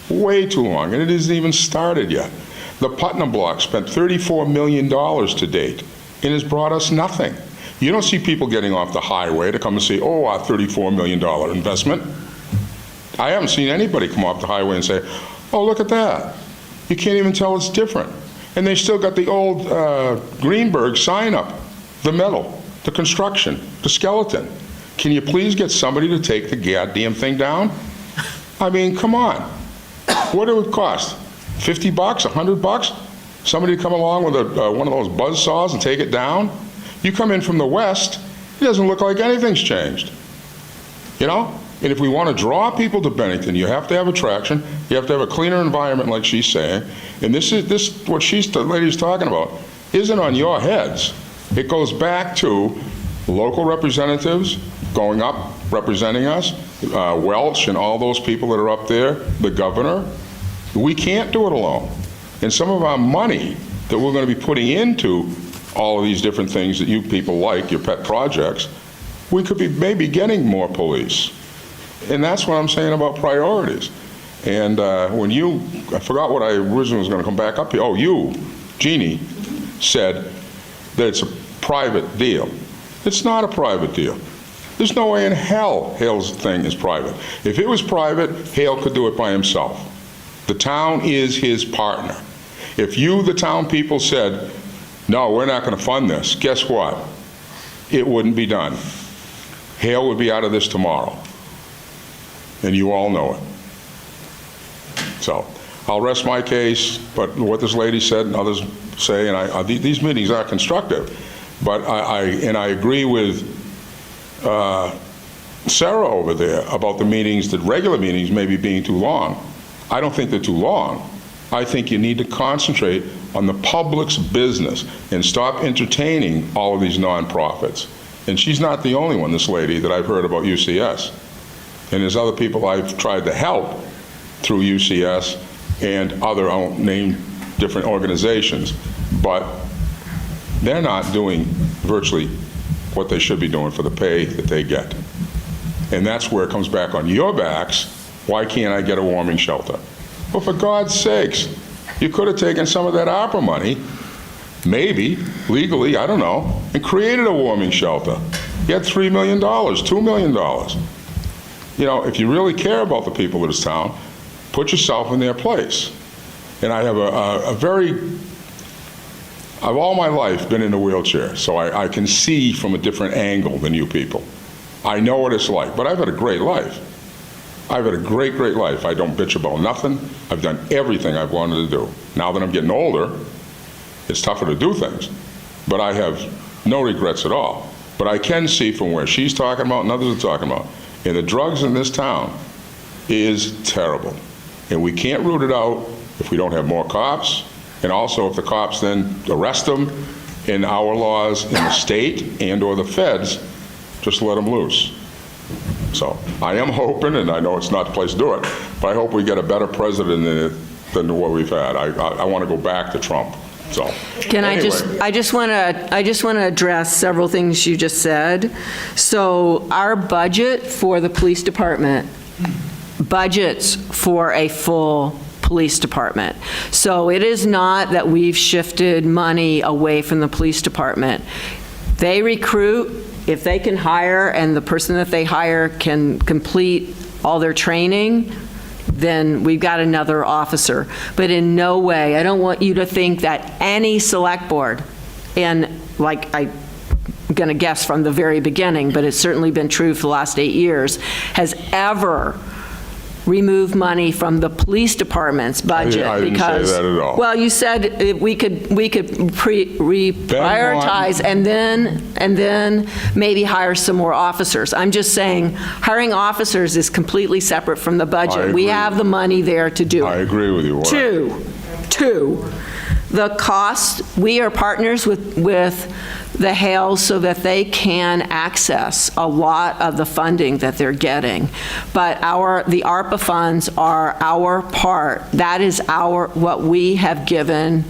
and it isn't even started yet. The Putnam Block spent $34 million to date and has brought us nothing. You don't see people getting off the highway to come and say, oh, our $34 million investment. I haven't seen anybody come off the highway and say, oh, look at that. You can't even tell it's different. And they still got the old Greenberg sign up, the metal, the construction, the skeleton. Can you please get somebody to take the goddamn thing down? I mean, come on. What it would cost? 50 bucks, 100 bucks? Somebody to come along with one of those buzz saws and take it down? You come in from the west, it doesn't look like anything's changed. You know? And if we want to draw people to Bennington, you have to have attraction, you have to have a cleaner environment like she's saying, and this what the lady's talking about isn't on your heads. It goes back to local representatives going up, representing us, Welch and all those people that are up there, the governor. We can't do it alone. And some of our money that we're going to be putting into all of these different things that you people like, your pet projects, we could be maybe getting more police. And that's what I'm saying about priorities. And when I forgot what I originally was going to come back up here. Oh, you, Jeannie, said that it's a private deal. It's not a private deal. There's no way in hell Hale's thing is private. If it was private, Hale could do it by himself. The town is his partner. If you, the town people, said, no, we're not going to fund this, guess what? It wouldn't be done. Hale would be out of this tomorrow. And you all know it. So I'll rest my case, but what this lady said and others say, and these meetings are constructive, but I agree with Sarah over there about the meetings, the regular meetings maybe being too long. I don't think they're too long. I think you need to concentrate on the public's business and stop entertaining all of these nonprofits. And she's not the only one, this lady, that I've heard about UCS. And there's other people I've tried to help through UCS and other, I won't name different organizations, but they're not doing virtually what they should be doing for the pay that they get. And that's where it comes back on your backs. Why can't I get a warming shelter? Well, for God's sakes, you could have taken some of that ARPA money, maybe, legally, I don't know, and created a warming shelter. You had $3 million, $2 million. You know, if you really care about the people of this town, put yourself in their place. And I have I've all my life been in a wheelchair, so I can see from a different angle than you people. I know what it's like, but I've had a great life. I've had a great, great life. I don't bitch about nothing. I've done everything I've wanted to do. Now that I'm getting older, it's tougher to do things, but I have no regrets at all. But I can see from where she's talking about and others are talking about, and the drugs in this town is terrible. And we can't root it out if we don't have more cops, and also if the cops then arrest them in our laws in the state and or the feds, just let them loose. So I am hoping, and I know it's not the place to do it, but I hope we get a better president than what we've had. I want to go back to Trump. So Can anyway. I just want to address several things you just said. So our budget for the police department budgets for a full police department. So it is not that we've shifted money away from the police department. They recruit. If they can hire and the person that they hire can complete all their training, then we've got another officer. But in no way, I don't want you to think that any select board, and like I'm going to guess from the very beginning, but it's certainly been true for the last 8 years, has ever remove money from the police department's budget. I didn't say that at all. Well, you said we could reprioritize and then maybe hire some more officers. I'm just saying hiring officers is completely separate from the budget. We have the money there to do it. I agree with you. Two, The cost, we are partners with the Hales so that they can access a lot of the funding that they're getting. But the ARPA funds are our part. That is what we have given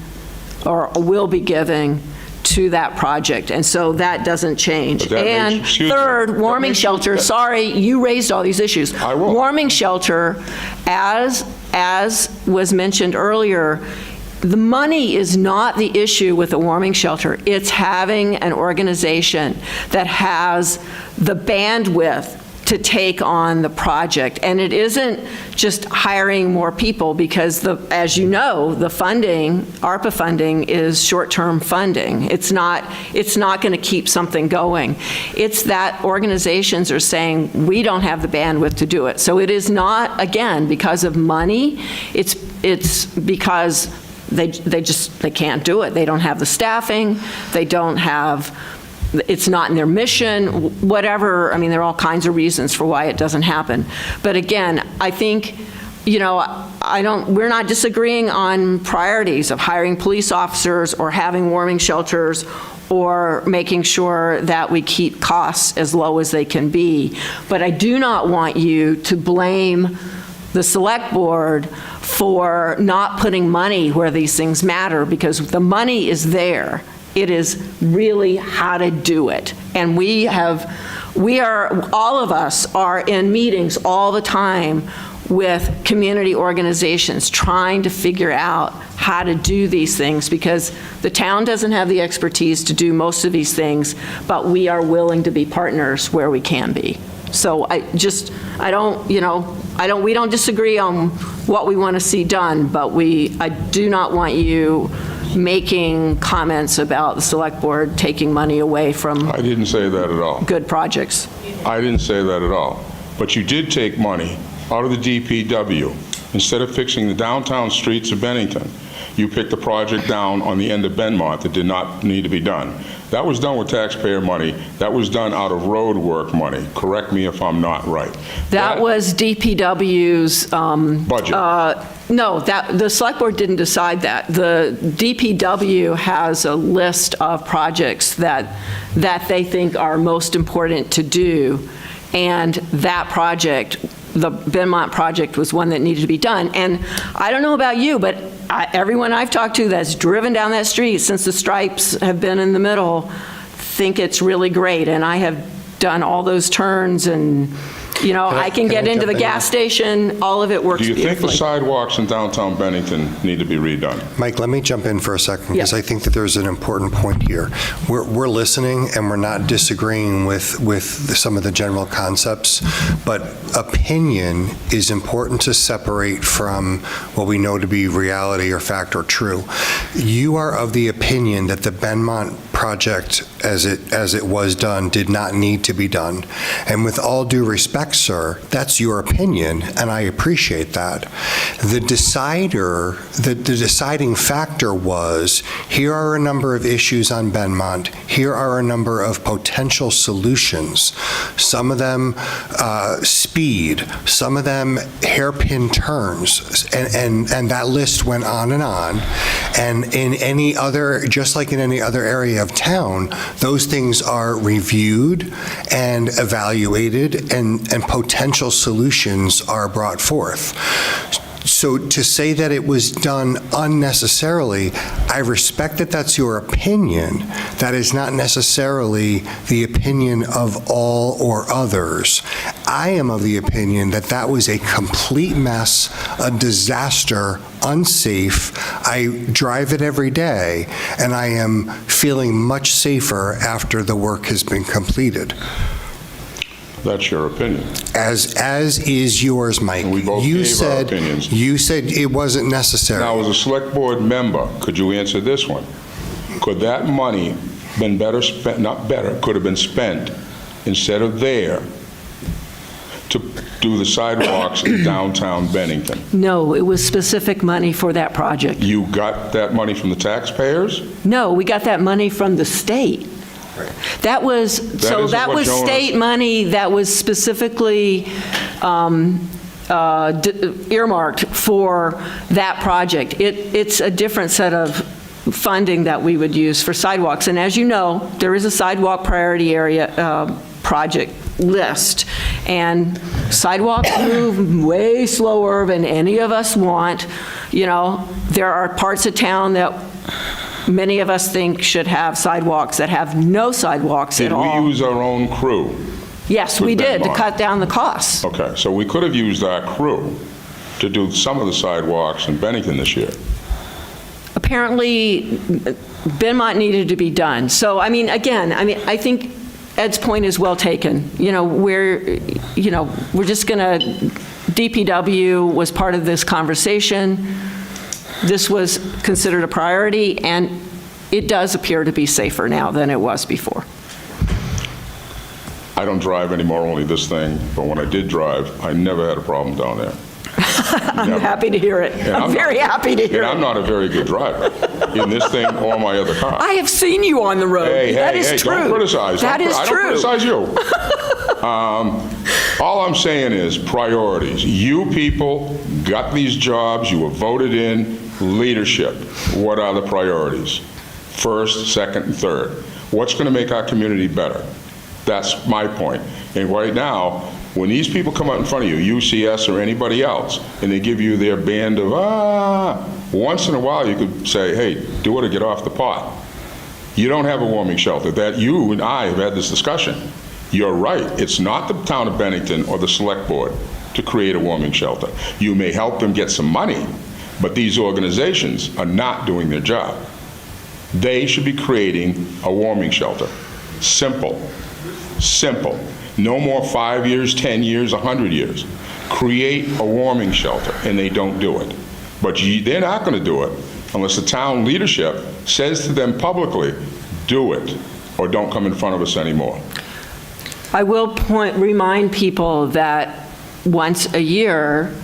or will be giving to that project, and so that doesn't change. And third, warming shelter, sorry, you raised all these issues. I will. Warming shelter, as was mentioned earlier, the money is not the issue with a warming shelter. It's having an organization that has the bandwidth to take on the project. And it isn't just hiring more people because, as you know, the funding, ARPA funding, is short-term funding. It's not going to keep something going. It's that organizations are saying, we don't have the bandwidth to do it. So it is not, again, because of money. It's because they can't do it. They don't have the staffing. They don't have, it's not in their mission, whatever. I mean, there are all kinds of reasons for why it doesn't happen. But again, I think, we're not disagreeing on priorities of hiring police officers or having warming shelters or making sure that we keep costs as low as they can be. But I do not want you to blame the select board for not putting money where these things matter, because the money is there. It is really how to do it. And all of us are in meetings all the time with community organizations trying to figure out how to do these things, because the town doesn't have the expertise to do most of these things, but we are willing to be partners where we can be. So we don't disagree on what we want to see done, but I do not want you making comments about the select board taking money away from I didn't say that at all. Good projects. I didn't say that at all. But you did take money out of the DPW. Instead of fixing the downtown streets of Bennington, you picked a project down on the end of Benmont that did not need to be done. That was done with taxpayer money. That was done out of road work money. Correct me if I'm not right. That was DPW's budget. No, the select board didn't decide that. The DPW has a list of projects that they think are most important to do, and that project, the Benmont project, was one that needed to be done. And I don't know about you, but everyone I've talked to that's driven down that street since the stripes have been in the middle think it's really great. And I have done all those turns, and I can get into the gas station. All of it works beautifully. Do you think the sidewalks in downtown Bennington need to be redone? Mike, let me jump in for a second, because I think that there's an important point here. We're listening, and we're not disagreeing with some of the general concepts, but opinion is important to separate from what we know to be reality or fact or true. You are of the opinion that the Benmont project, as it was done, did not need to be done. And with all due respect, sir, that's your opinion, and I appreciate that. The deciding factor was, here are a number of issues on Benmont. Here are a number of potential solutions. Some of them speed, some of them hairpin turns, and that list went on. And in any other, just like in any other area of town, those things are reviewed and evaluated, and potential solutions are brought forth. So to say that it was done unnecessarily, I respect that that's your opinion. That is not necessarily the opinion of all or others. I am of the opinion that that was a complete mess, a disaster, unsafe. I drive it every day, and I am feeling much safer after the work has been completed. That's your opinion. As is yours, Mike. And we both gave our opinions. You said it wasn't necessary. Now, as a select board member, could you answer this one? Could that money been better spent, not better, could have been spent instead of there to do the sidewalks in downtown Bennington? No, it was specific money for that project. You got that money from the taxpayers? No, we got that money from the state. That was state money that was specifically earmarked for that project. It's a different set of funding that we would use for sidewalks. And as you know, there is a sidewalk priority area project list, and sidewalks move way slower than any of us want. You know, there are parts of town that many of us think should have sidewalks that have no sidewalks at all. Did we use our own crew? Yes, we did, to cut down the costs. Okay, so we could have used our crew to do some of the sidewalks in Bennington this year. Apparently, Benmont needed to be done. So, I mean, again, I think Ed's point is well taken. You know, we're just gonna, DPW was part of this conversation. This was considered a priority, and it does appear to be safer now than it was before. I don't drive anymore, only this thing, but when I did drive, I never had a problem down there. I'm happy to hear it. I'm very happy to hear it. And I'm not a very good driver in this thing or my other car. I have seen you on the road. That is true. Don't criticize. That is true. I don't criticize you. All I'm saying is priorities. You people got these jobs, you were voted in, leadership. What are the priorities? First, second, and third. What's going to make our community better? That's my point. And right now, when these people come out in front of you, UCS or anybody else, and they give you their band of, once in a while you could say, hey, do it or get off the pot. You don't have a warming shelter. That you and I have had this discussion. You're right. It's not the town of Bennington or the select board to create a warming shelter. You may help them get some money, but these organizations are not doing their job. They should be creating a warming shelter. Simple. Simple. No more 5 years, 10 years, 100 years. Create a warming shelter, and they don't do it. But they're not going to do it unless the town leadership says to them publicly, do it, or don't come in front of us anymore. I will remind people that once a year,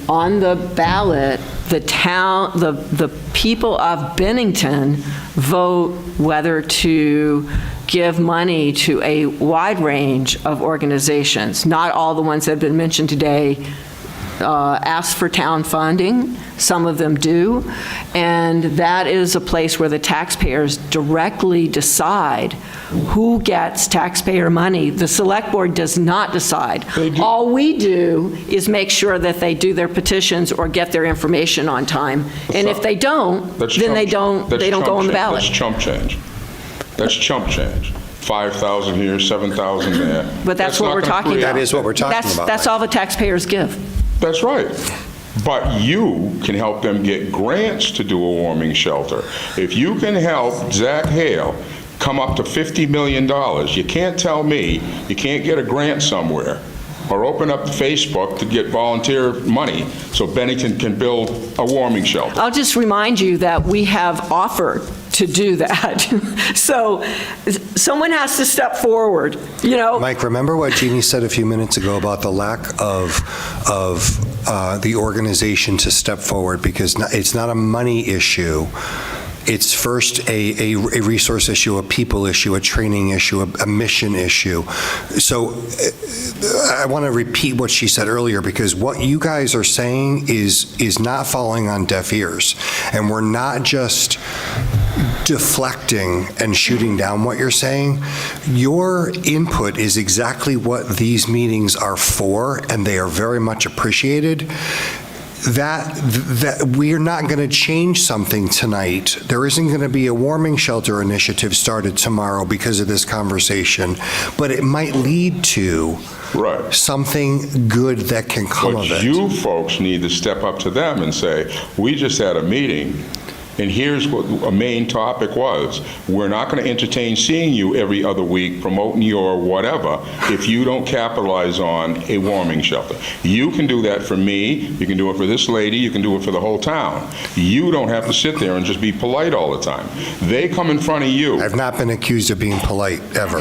on the ballot, the people of Bennington vote whether to give money to a wide range of organizations. Not all the ones that have been mentioned today ask for town funding. Some of them do. And that is a place where the taxpayers directly decide who gets taxpayer money. The select board does not decide. All we do is make sure that they do their petitions or get their information on time. And if they don't, then they don't go on the ballot. That's chump change. That's chump change. 5,000 here, 7,000 there. But that's what we're talking about. That is what we're talking about. That's all the taxpayers give. That's right. But you can help them get grants to do a warming shelter. If you can help Zach Hale come up to $50 million, you can't tell me you can't get a grant somewhere or open up Facebook to get volunteer money so Bennington can build a warming shelter. I'll just remind you that we have offered to do that. So someone has to step forward, you know? Mike, remember what Jeannie said a few minutes ago about the lack of the organization to step forward, because it's not a money issue. It's first a resource issue, a people issue, a training issue, a mission issue. So I want to repeat what she said earlier, because what you guys are saying is not falling on deaf ears. And we're not just deflecting and shooting down what you're saying. Your input is exactly what these meetings are for, and they are very much appreciated. That we're not going to change something tonight. There isn't going to be a warming shelter initiative started tomorrow because of this conversation, but it might lead to something good that can come of it. But you folks need to step up to them and say, we just had a meeting, and here's what a main topic was. We're not going to entertain seeing you every other week promoting your whatever if you don't capitalize on a warming shelter. You can do that for me. You can do it for this lady. You can do it for the whole town. You don't have to sit there and just be polite all the time. They come in front of you. I've not been accused of being polite, ever.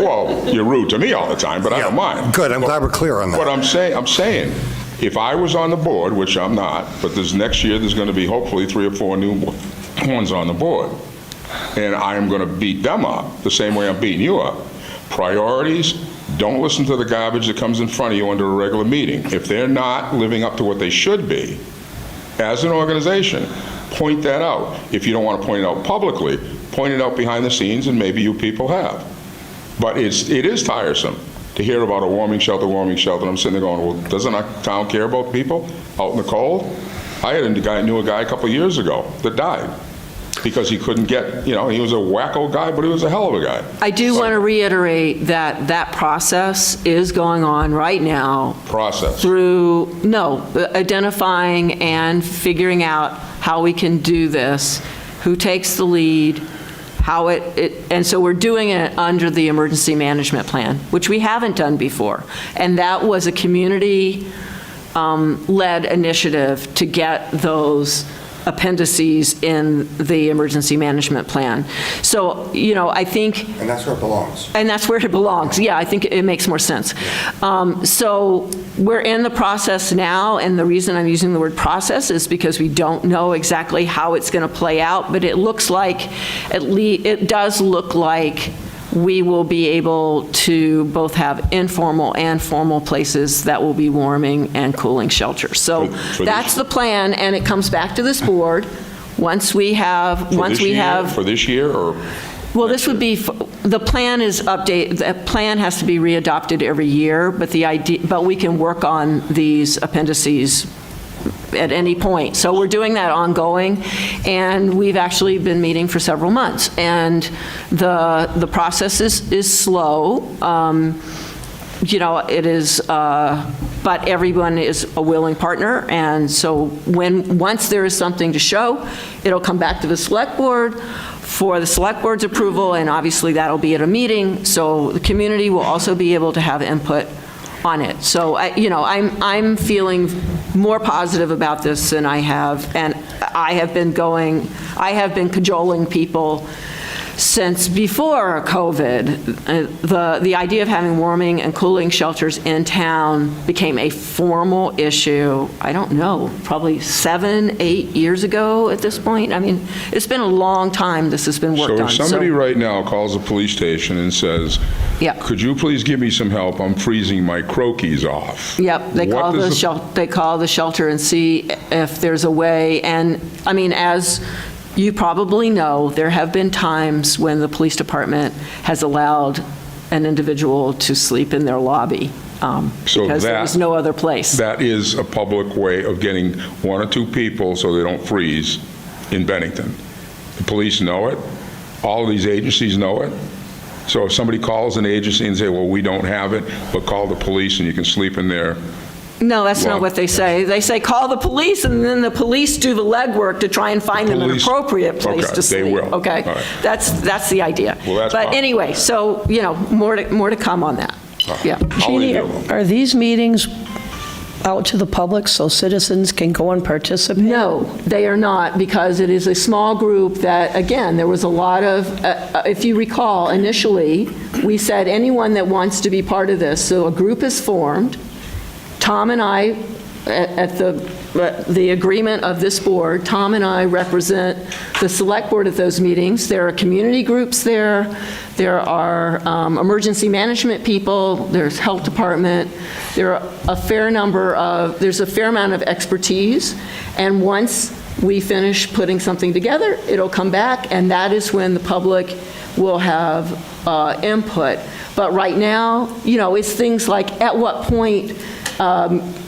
Well, you're rude to me all the time, but I don't mind. Good. I'm glad we're clear on that. What I'm saying, if I was on the board, which I'm not, but next year there's going to be hopefully 3 or 4 new ones on the board, and I'm going to beat them up the same way I'm beating you up. Priorities, don't listen to the garbage that comes in front of you under a regular meeting. If they're not living up to what they should be, as an organization, point that out. If you don't want to point it out publicly, point it out behind the scenes, and maybe you people have. But it is tiresome to hear about a warming shelter, and I'm sitting there going, well, doesn't our town care about people out in the cold? I knew a guy a couple of years ago that died because he couldn't get, he was a wacko guy, but he was a hell of a guy. I do want to reiterate that that process is going on right now. Process. Identifying and figuring out how we can do this, who takes the lead, how and so we're doing it under the emergency management plan, which we haven't done before. And that was a community led initiative to get those appendices in the emergency management plan. So, I think... And that's where it belongs. And that's where it belongs. Yeah, I think it makes more sense. So we're in the process now, and the reason I'm using the word process is because we don't know exactly how it's going to play out, but it looks like, it does look like we will be able to both have informal and formal places that will be warming and cooling shelters. So that's the plan, and it comes back to this board once we have... For this year, or? Well, this would be, the plan is updated, the plan has to be readopted every year, but we can work on these appendices at any point. So we're doing that ongoing, and we've actually been meeting for several months. And the process is slow. It is, but everyone is a willing partner, and so once there is something to show, it'll come back to the select board for the select board's approval, and obviously that'll be at a meeting, so the community will also be able to have input on it. So, I'm feeling more positive about this than I have, and I have been cajoling people since before COVID. The idea of having warming and cooling shelters in town became a formal issue, I don't know, probably 7, 8 years ago at this point. I mean, it's been a long time this has been worked on. So if somebody right now calls the police station and says, could you please give me some help? I'm freezing my croquis off. Yep, they call the shelter and see if there's a way. And I mean, as you probably know, there have been times when the police department has allowed an individual to sleep in their lobby because there was no other place. That is a public way of getting 1 or 2 people so they don't freeze in Bennington. The police know it. All of these agencies know it. So if somebody calls an agency and say, well, we don't have it, but call the police and you can sleep in there. No, that's not what they say. They say call the police, and then the police do the legwork to try and find them an appropriate place to sleep. They will. Okay, right. That's the idea. Well, that's but anyway, so more to come on that. Yeah. Jeannie, are these meetings out to the public so citizens can go and participate? No, they are not, because it is a small group that, again, there was a lot of, if you recall, initially, we said anyone that wants to be part of this. So a group is formed. Tom and I, at the agreement of this board, Tom and I represent the select board at those meetings. There are community groups there. There are emergency management people. There's health department. There are there's a fair amount of expertise. And once we finish putting something together, it'll come back, and that is when the public will have input. But right now, it's things like, at what point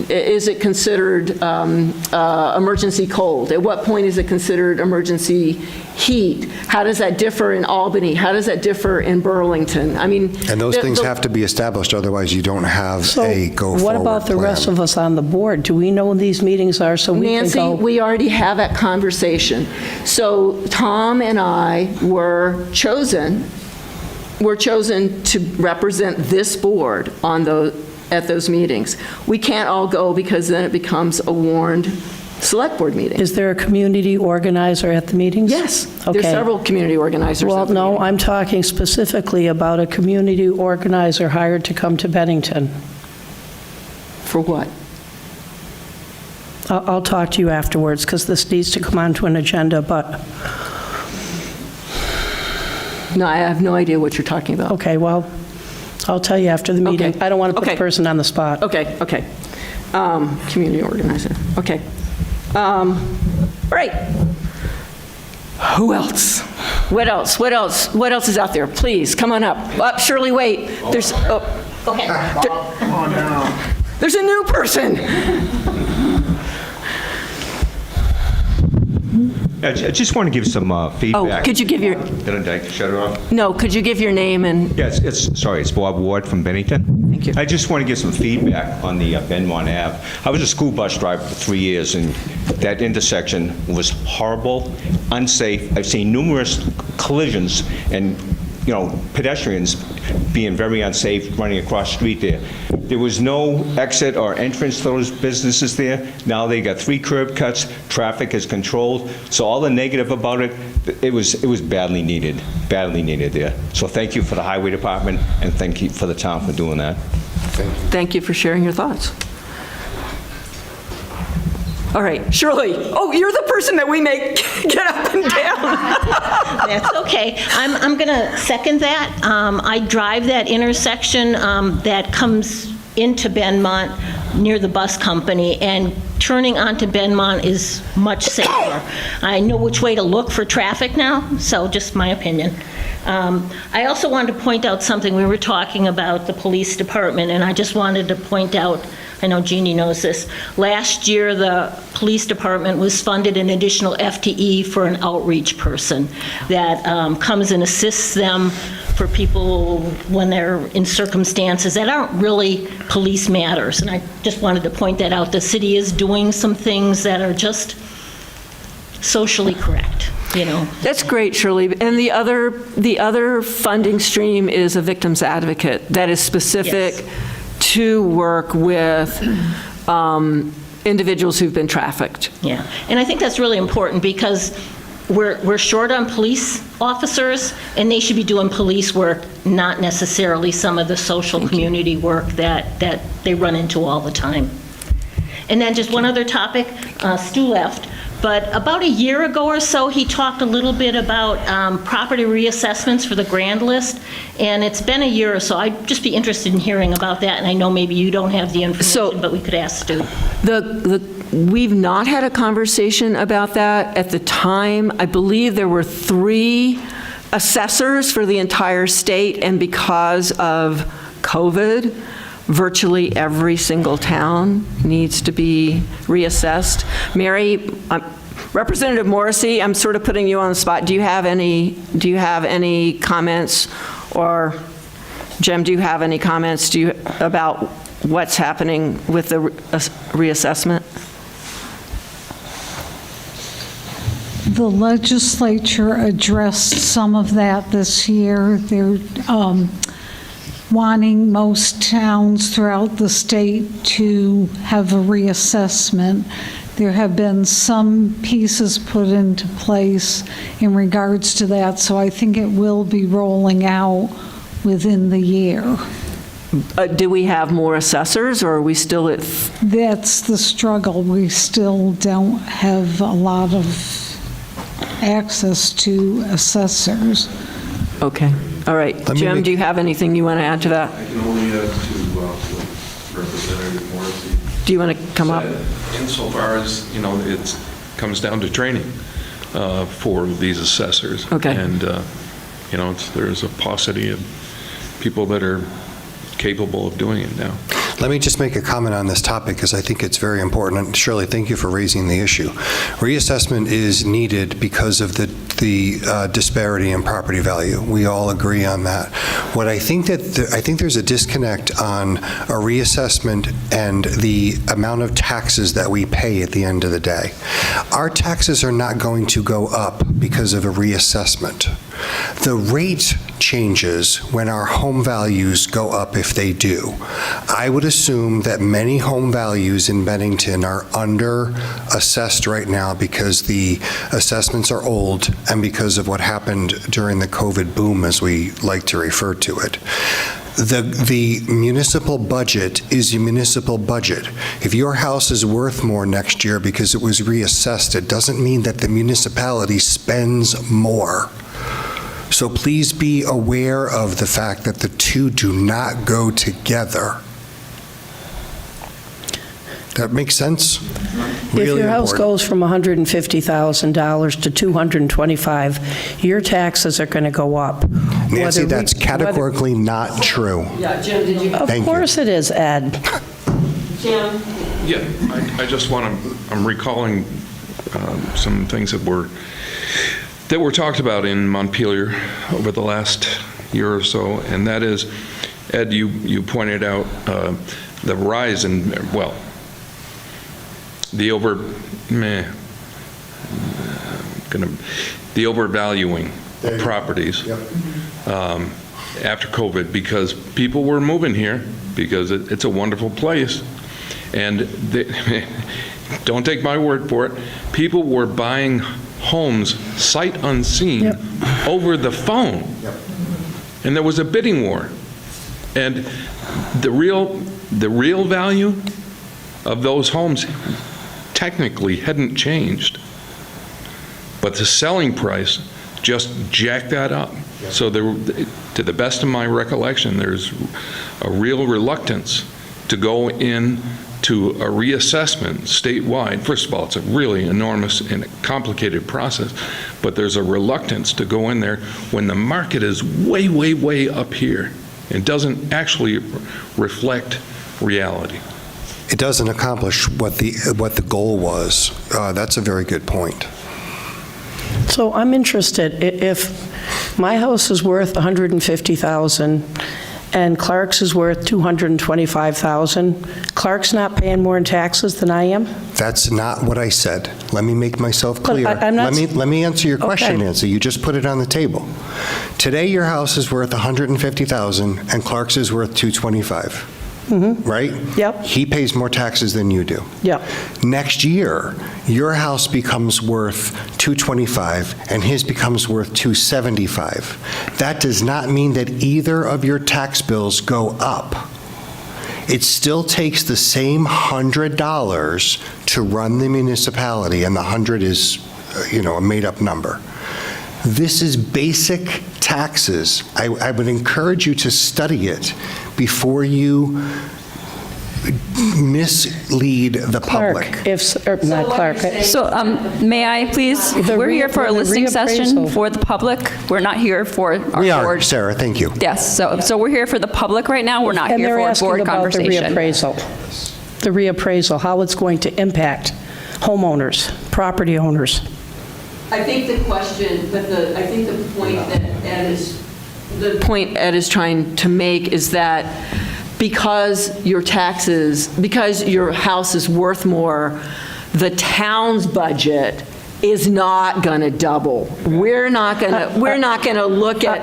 is it considered emergency cold? At what point is it considered emergency heat? How does that differ in Albany? How does that differ in Burlington? I mean... And those things have to be established, otherwise you don't have a go-forward plan. What about the rest of us on the board? Do we know when these meetings are so we can go? Nancy, we already have that conversation. So Tom and I were chosen to represent this board at those meetings. We can't all go because then it becomes a warned select board meeting. Is there a community organizer at the meetings? Yes, Okay. there's several community organizers. Well, at the no, meeting. I'm talking specifically about a community organizer hired to come to Bennington. For what? I'll talk to you afterwards, because this needs to come onto an agenda, but... No, I have no idea what you're talking about. Okay, well, I'll tell you after the meeting. Okay. I don't want to put Okay. the person on the spot. Okay. Community organizer. Okay. Right. Who else? What else? What else? What else is out there? Please, come on up. Shirley, wait. There's, Okay. Come on now. There's a new person. I just want to give some feedback. Oh, could you give your... Did I shut it off? No, could you give your name and... Yes, it's Bob Ward from Bennington. Thank you. I just want to give some feedback on the Benmont Ave. I was a school bus driver for 3 years, and that intersection was horrible, unsafe. I've seen numerous collisions and, pedestrians being very unsafe running across the street there. There was no exit or entrance to those businesses there. Now they got 3 curb cuts, traffic is controlled. So all the negative about it, it was badly needed there. So thank you for the highway department, and thank you for the town for doing that. Thank you for sharing your thoughts. All right, Shirley. Oh, you're the person that we make get up and down. That's okay. I'm going to second that. I drive that intersection that comes into Benmont near the bus company, and turning onto Benmont is much safer. I know which way to look for traffic now, so just my opinion. I also wanted to point out something. We were talking about the police department, and I just wanted to point out, I know Jeannie knows this, last year the police department was funded an additional FTE for an outreach person that comes and assists them for people when they're in circumstances that aren't really police matters. And I just wanted to point that out. The city is doing some things that are just socially correct. That's great, Shirley. And the other funding stream is a victim's advocate that is specific to work with individuals who've been trafficked. Yeah, and I think that's really important because we're short on police officers, and they should be doing police work, not necessarily some of the social community work that they run into all the time. And then just one other topic, Stu left, but about a year ago or so, he talked a little bit about property reassessments for the grand list, and it's been a year or so. I'd just be interested in hearing about that, and I know maybe you don't have the information, but we could ask Stu. We've not had a conversation about that. At the time, I believe there were 3 assessors for the entire state, and because of COVID, virtually every single town needs to be reassessed. Mary, Representative Morrissey, I'm sort of putting you on the spot. Do you have any comments? Or Jim, do you have any comments about what's happening with the reassessment? The legislature addressed some of that this year. They're wanting most towns throughout the state to have a reassessment. There have been some pieces put into place in regards to that, so I think it will be rolling out within the year. Do we have more assessors, or are we still at... That's the struggle. We still don't have a lot of access to assessors. Okay. All right. Jim, do you have anything you want to add to that? I can only add to what Representative Morrissey. Do you want to come up? Insofar as, it comes down to training for these assessors. Okay. And, there's a paucity of people that are capable of doing it now. Let me just make a comment on this topic because I think it's very important. And Shirley, thank you for raising the issue. Reassessment is needed because of the disparity in property value. We all agree on that. What I think I think there's a disconnect on a reassessment and the amount of taxes that we pay at the end of the day. Our taxes are not going to go up because of a reassessment. The rate changes when our home values go up if they do. I would assume that many home values in Bennington are under assessed right now because the assessments are old and because of what happened during the COVID boom, as we like to refer to it. The municipal budget is a municipal budget. If your house is worth more next year because it was reassessed, it doesn't mean that the municipality spends more. So please be aware of the fact that the two do not go together. That makes sense? If Really your house important. goes from $150,000 to $225,000, your taxes are going to go up. Nancy, Whether we- that's categorically not true. Yeah, Jim, did you? Of Thank you. course it is, Ed. Jim? Yeah, I just want to, I'm recalling some things that were talked about in Montpelier over the last year or so, and that is, Ed, you pointed out the rise in, well, the overvaluing of properties after COVID, because people were moving here because it's a wonderful place, and don't take my word for it, people were buying homes sight unseen over the phone, and there was a bidding war, and the real value of those homes technically hadn't changed, but the selling price just jacked that up. So there, to the best of my recollection, there's a real reluctance to go in to a reassessment statewide. First of all, it's a really enormous and complicated process, but there's a reluctance to go in there when the market is way, way, way up here and doesn't actually reflect reality. It doesn't accomplish what the goal was. That's a very good point. So I'm interested, if my house is worth $150,000 and Clark's is worth $225,000, Clark's not paying more in taxes than I am? That's not what I said. Let me make myself But clear. I'm not- Let me answer your question, Okay. Nancy. You just put it on the table. Today, your house is worth $150,000 and Clark's is worth $225,000. Right? Yep. He pays more taxes than you do. Yep. Next year, your house becomes worth $225,000 and his becomes worth $275,000. That does not mean that either of your tax bills go up. It still takes the same $100 to run the municipality, and the 100 is, a made-up number. This is basic taxes. I would encourage you to study it before you mislead the public. Clark, not Clark. So may I, please? We're here for a listening session for the public. We're not here for our We are, board. Sarah, thank you. Yes, so we're here for the public right now. We're not And here they're for a asking board about conversation. the reappraisal, how it's going to impact homeowners, property owners. I think the question, but I think the point that Ed is trying to make is that because your house is worth more, the town's budget is not going to double. We're not going to look at.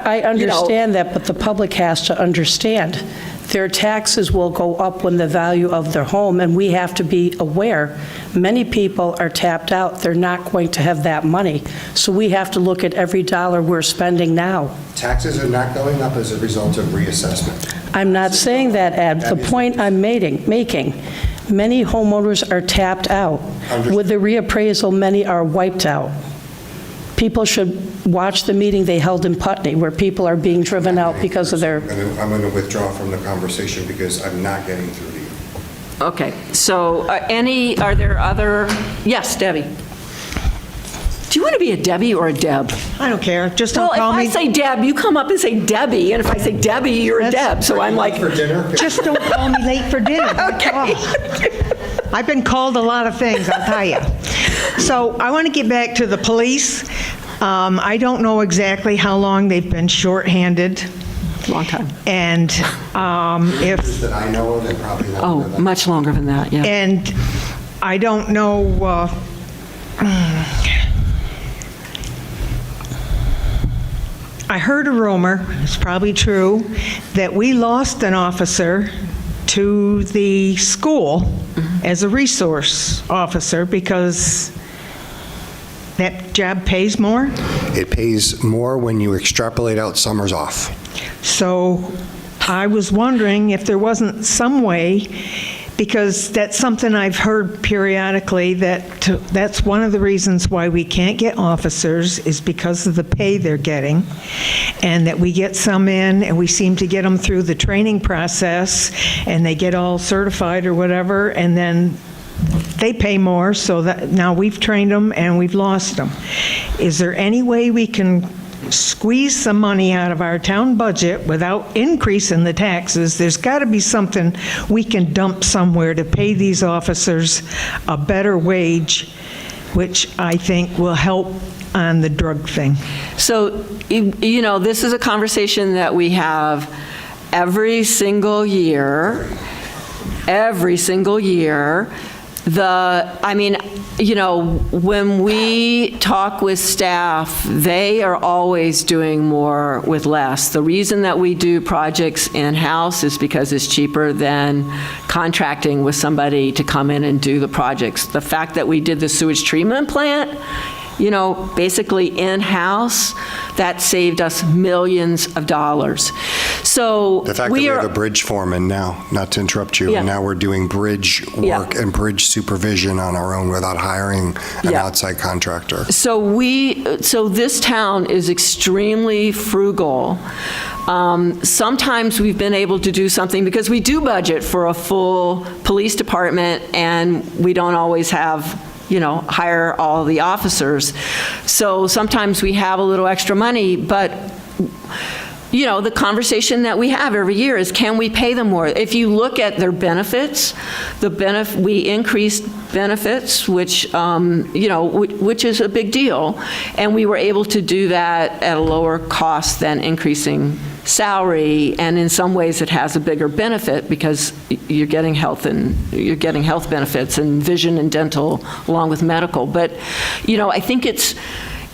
I understand that, but the public has to understand. Their taxes will go up when the value of their home, and we have to be aware. Many people are tapped out. They're not going to have that money. So we have to look at every dollar we're spending now. Taxes are not going up as a result of reassessment. I'm not saying that, Ed. The point I'm making, many homeowners are tapped out. With the reappraisal, many are wiped out. People should watch the meeting they held in Putney, where people are being driven out because of their... I'm going to withdraw from the conversation because I'm not getting through to you. Okay, so are there other, yes, Debbie. Do you want to be a Debbie or a Deb? I don't care, just don't Well, call me. if I say Deb, you come up and say Debbie, and if I say Debbie, you're a Deb, so I'm like... For dinner? Just don't call me late for dinner. Okay. I've been called a lot of things, I'll tell you. So I want to get back to the police. I don't know exactly how long they've been shorthanded. Long time. And if... That I know of, and probably longer than that. Much longer than that, yeah. And I don't know... I heard a rumor, it's probably true, that we lost an officer to the school as a resource officer because that job pays more. It pays more when you extrapolate out summers off. So I was wondering if there wasn't some way Because that's something I've heard periodically, that's one of the reasons why we can't get officers is because of the pay they're getting, and that we get some in and we seem to get them through the training process and they get all certified or whatever, and then they pay more, so that now we've trained them and we've lost them. Is there any way we can squeeze some money out of our town budget without increasing the taxes? There's got to be something we can dump somewhere to pay these officers a better wage, which I think will help on the drug thing. So, you know, this is a conversation that we have every single year. I mean, you know, when we talk with staff, they are always doing more with less. The reason that we do projects in-house is because it's cheaper than contracting with somebody to come in and do the projects. The fact that we did the sewage treatment plant, you know, basically in-house, that saved us millions of dollars. So The fact that we have a bridge foreman now, not to interrupt you, Yeah. and now we're doing bridge work and bridge supervision on our own without hiring an outside contractor. So this town is extremely frugal. Sometimes we've been able to do something because we do budget for a full police department and we don't always have, you know, hire all the officers. So sometimes we have a little extra money, but, you know, the conversation that we have every year is, can we pay them more? If you look at their benefits, we increased benefits, which, you know, which is a big deal, and we were able to do that at a lower cost than increasing salary, and in some ways it has a bigger benefit because you're getting health benefits and vision and dental along with medical. But, you know, I think it's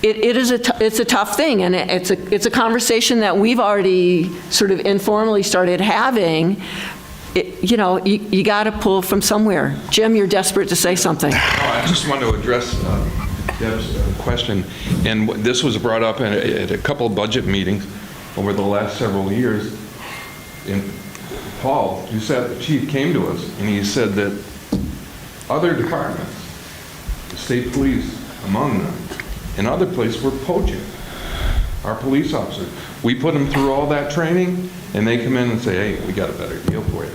a tough thing, and it's a conversation that we've already sort of informally started having. You know, you got to pull from somewhere. Jim, you're desperate to say something. I just want to address Deb's question, and this was brought up at a couple of budget meetings over the last several years. And Paul, the chief came to us, and he said that other departments, the state police among them, and other places were poaching our police officers. We put them through all that training, and they come in and say, hey, we got a better deal for you.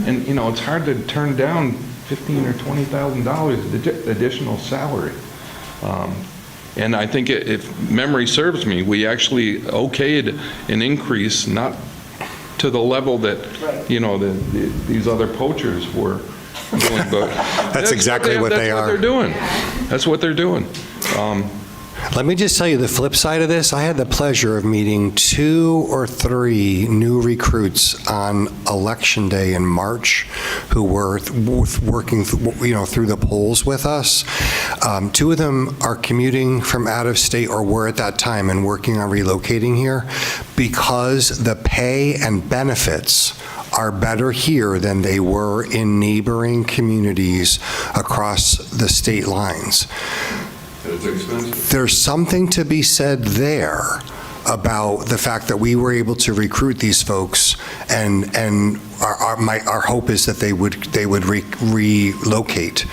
And, you know, it's hard to turn down $15,000 or $20,000 additional salary. And I think if memory serves me, we actually okayed an increase, not to the level that, you know, these other poachers were doing, but That's exactly what they are. That's what they're doing. Let me just tell you the flip side of this. I had the pleasure of meeting 2 or 3 new recruits on election day in March who were working, you know, through the polls with us. 2 of them are commuting from out of state or were at that time and working on relocating here because the pay and benefits are better here than they were in neighboring communities across the state lines. It's expensive. There's something to be said there about the fact that we were able to recruit these folks, and our hope is that they would relocate.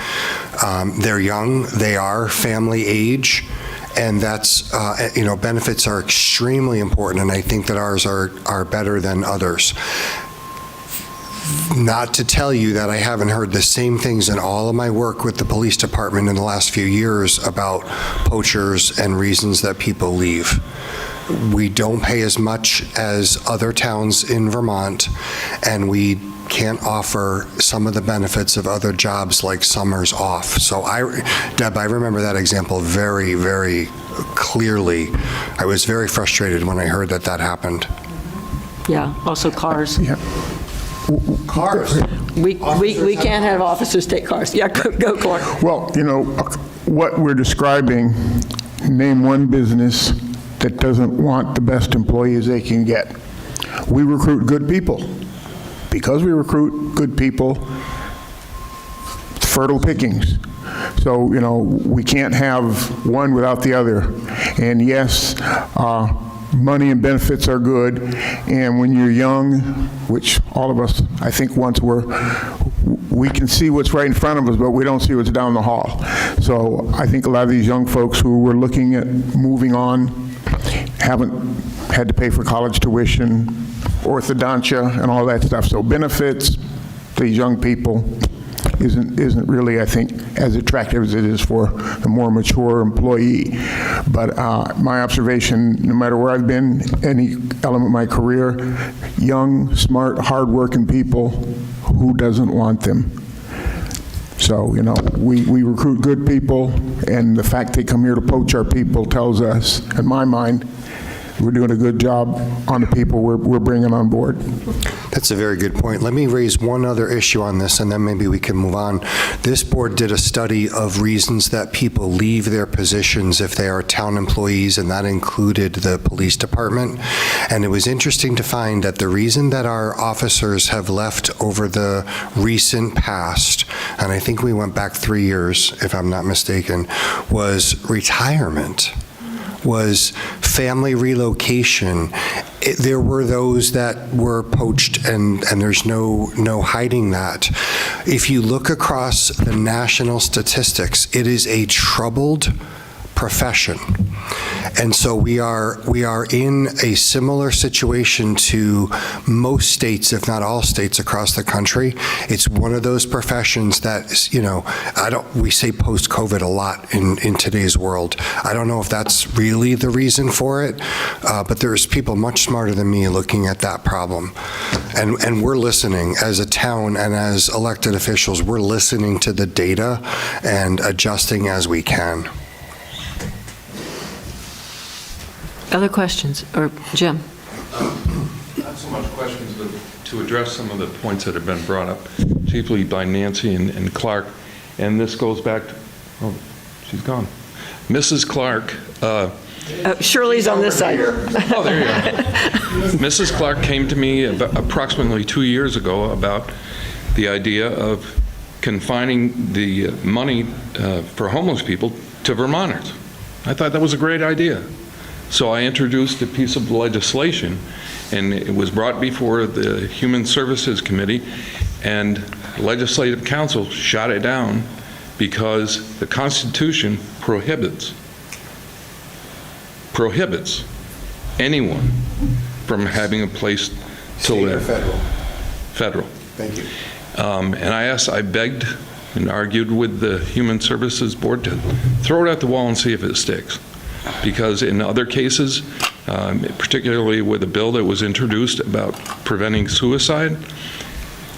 They're young, they are family age, and that's, you know, benefits are extremely important, and I think that ours are better than others. Not to tell you that I haven't heard the same things in all of my work with the police department in the last few years about poachers and reasons that people leave. We don't pay as much as other towns in Vermont, and we can't offer some of the benefits of other jobs like summers off. So Deb, I remember that example very, very clearly. I was very frustrated when I heard that happened. Yeah, also cars. Yeah. Cars. We can't have officers take cars. Yeah, go Clark. Well, you know, what we're describing, name one business that doesn't want the best employees they can get. We recruit good people. Because we recruit good people, it's fertile pickings. So, you know, we can't have one without the other. And yes, money and benefits are good, and when you're young, which all of us, I think, once were, we can see what's right in front of us, but we don't see what's down the hall. So I think a lot of these young folks who were looking at moving on haven't had to pay for college tuition, orthodontia, and all that stuff. So benefits to these young people isn't really, I think, as attractive as it is for the more mature employee. But my observation, no matter where I've been, any element of my career, young, smart, hardworking people, who doesn't want them? So, you know, we recruit good people, and the fact they come here to poach our people tells us, in my mind, we're doing a good job on the people we're bringing on board. That's a very good point. Let me raise one other issue on this, and then maybe we can move on. This board did a study of reasons that people leave their positions if they are town employees, and that included the police department. And it was interesting to find that the reason that our officers have left over the recent past, and I think we went back 3 years, if I'm not mistaken, was retirement, was family relocation. There were those that were poached, and there's no hiding that. If you look across the national statistics, it is a troubled profession. And so we are in a similar situation to most states, if not all states across the country. It's one of those professions that, you know, we say post-COVID a lot in today's world. I don't know if that's really the reason for it, but there's people much smarter than me looking at that problem. And we're listening as a town and as elected officials, we're listening to the data and adjusting as we can. Other questions? Or Jim? Not so much questions, but to address some of the points that have been brought up, chiefly by Nancy and Clark. And this goes back to, oh, she's gone. Mrs. Clark. Shirley's on this side. Oh, there you are. Mrs. Clark came to me approximately 2 years ago about the idea of confining the money for homeless people to Vermonters. I thought that was a great idea. So I introduced a piece of legislation, and it was brought before the Human Services Committee, and Legislative Council shot it down because the Constitution prohibits anyone from having a place to live. State or federal? Federal. Thank you. And I begged and argued with the Human Services Board to throw it at the wall and see if it sticks. Because in other cases, particularly with a bill that was introduced about preventing suicide,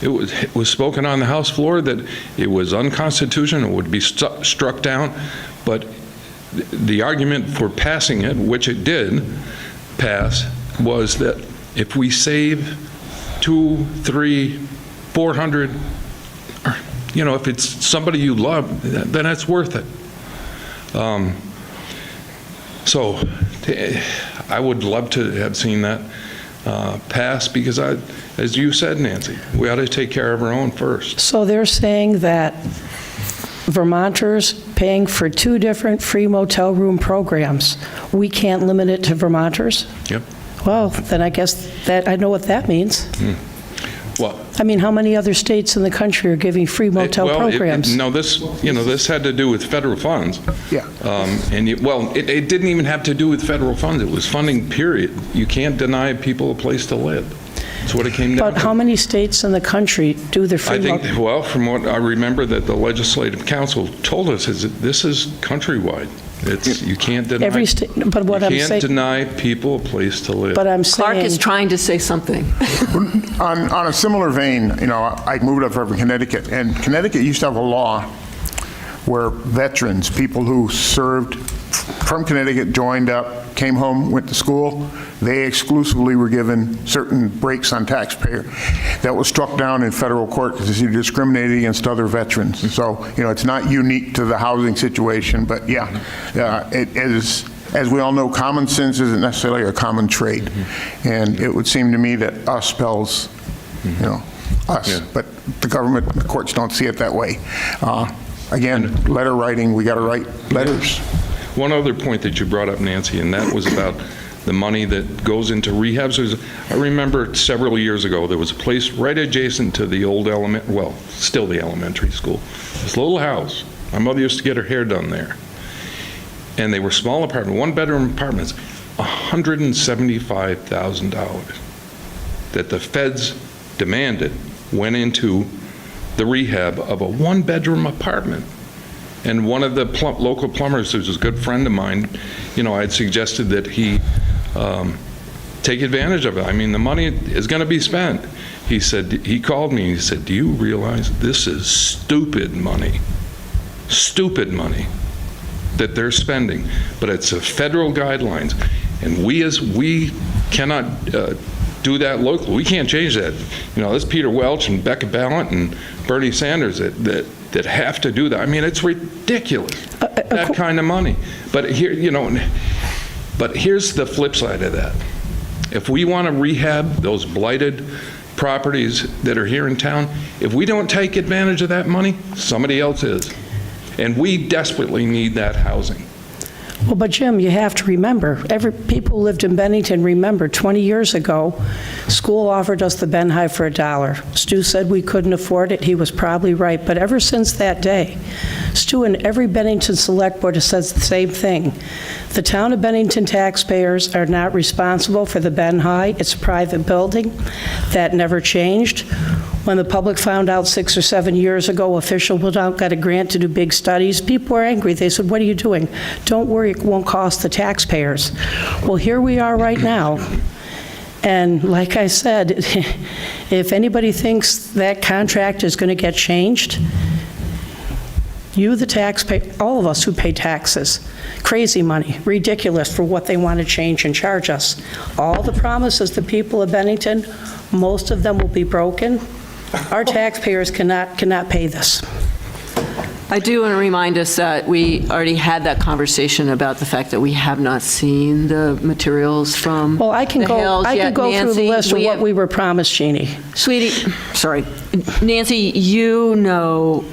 it was spoken on the House floor that it was unconstitutional, it would be struck down, but the argument for passing it, which it did pass, was that if we save 200, 300, 400, you know, if it's somebody you love, then it's worth it. So I would love to have seen that pass because, as you said, Nancy, we ought to take care of our own first. So they're saying that Vermonters paying for 2 different free motel room programs, we can't limit it to Vermonters? Yep. Well, then I guess that I know what that means. Well, I mean, how many other states in the country are giving free motel programs? No, this had to do with federal funds. Yeah. It didn't even have to do with federal funds. It was funding, period. You can't deny people a place to live. That's what it came down to. But how many states in the country do the free I think, well, from what I remember that the Legislative Council told us is that this is countrywide. You can't deny. Every state, but what I'm saying. You can't deny people a place to live. But I'm saying. Clark is trying to say something. On a similar vein, you know, I moved up from Connecticut, and Connecticut used to have a law where veterans, people who served from Connecticut, joined up, came home, went to school, they exclusively were given certain breaks on taxpayer. That was struck down in federal court because it discriminated against other veterans. And so, you know, it's not unique to the housing situation, but yeah, it is, as we all know, common sense isn't necessarily a common trait. And it would seem to me that us spells, you know, us, Yeah. but the government, the courts don't see it that way. Again, letter writing, we got to write letters. One other point that you brought up, Nancy, and that was about the money that goes into rehabs. I remember several years ago, there was a place right adjacent to the old still the elementary school. This little house. My mother used to get her hair done there. And they were small apartments, one-bedroom apartments, $175,000 that the feds demanded went into the rehab of a one-bedroom apartment. And one of the local plumbers, who's a good friend of mine, I'd suggested that he take advantage of it. I mean, the money is going to be spent. He called me and he said, do you realize this is stupid money that they're spending, but it's a federal guidelines, and we cannot do that locally. We can't change that. There's Peter Welch and Becca Ballant and Bernie Sanders that have to do that. I mean, it's ridiculous, that kind of money. But but here's the flip side of that. If we want to rehab those blighted properties that are here in town, if we don't take advantage of that money, somebody else is. And we desperately need that housing. Well, but Jim, you have to remember, people who lived in Bennington remember 20 years ago, school offered us the Ben High for $1. Stu said we couldn't afford it. He was probably right. But ever since that day, Stu and every Bennington Select Board has said the same thing. The town of Bennington taxpayers are not responsible for the Ben High. It's a private building. That never changed. When the public found out 6 or 7 years ago, officials got a grant to do big studies, people were angry. They said, what are you doing? Don't worry, it won't cost the taxpayers. Well, here we are right now. And like I said, if anybody thinks that contract is going to get changed, you, the taxpayer, all of us who pay taxes, crazy money, ridiculous for what they want to change and charge us. All the promises the people of Bennington, most of them will be broken. Our taxpayers cannot pay this. I do want to remind us that we already had that conversation about the fact that we have not seen the materials from Well, I can go through the list of what we were promised, Jeannie. Sweetie, sorry. Nancy, you know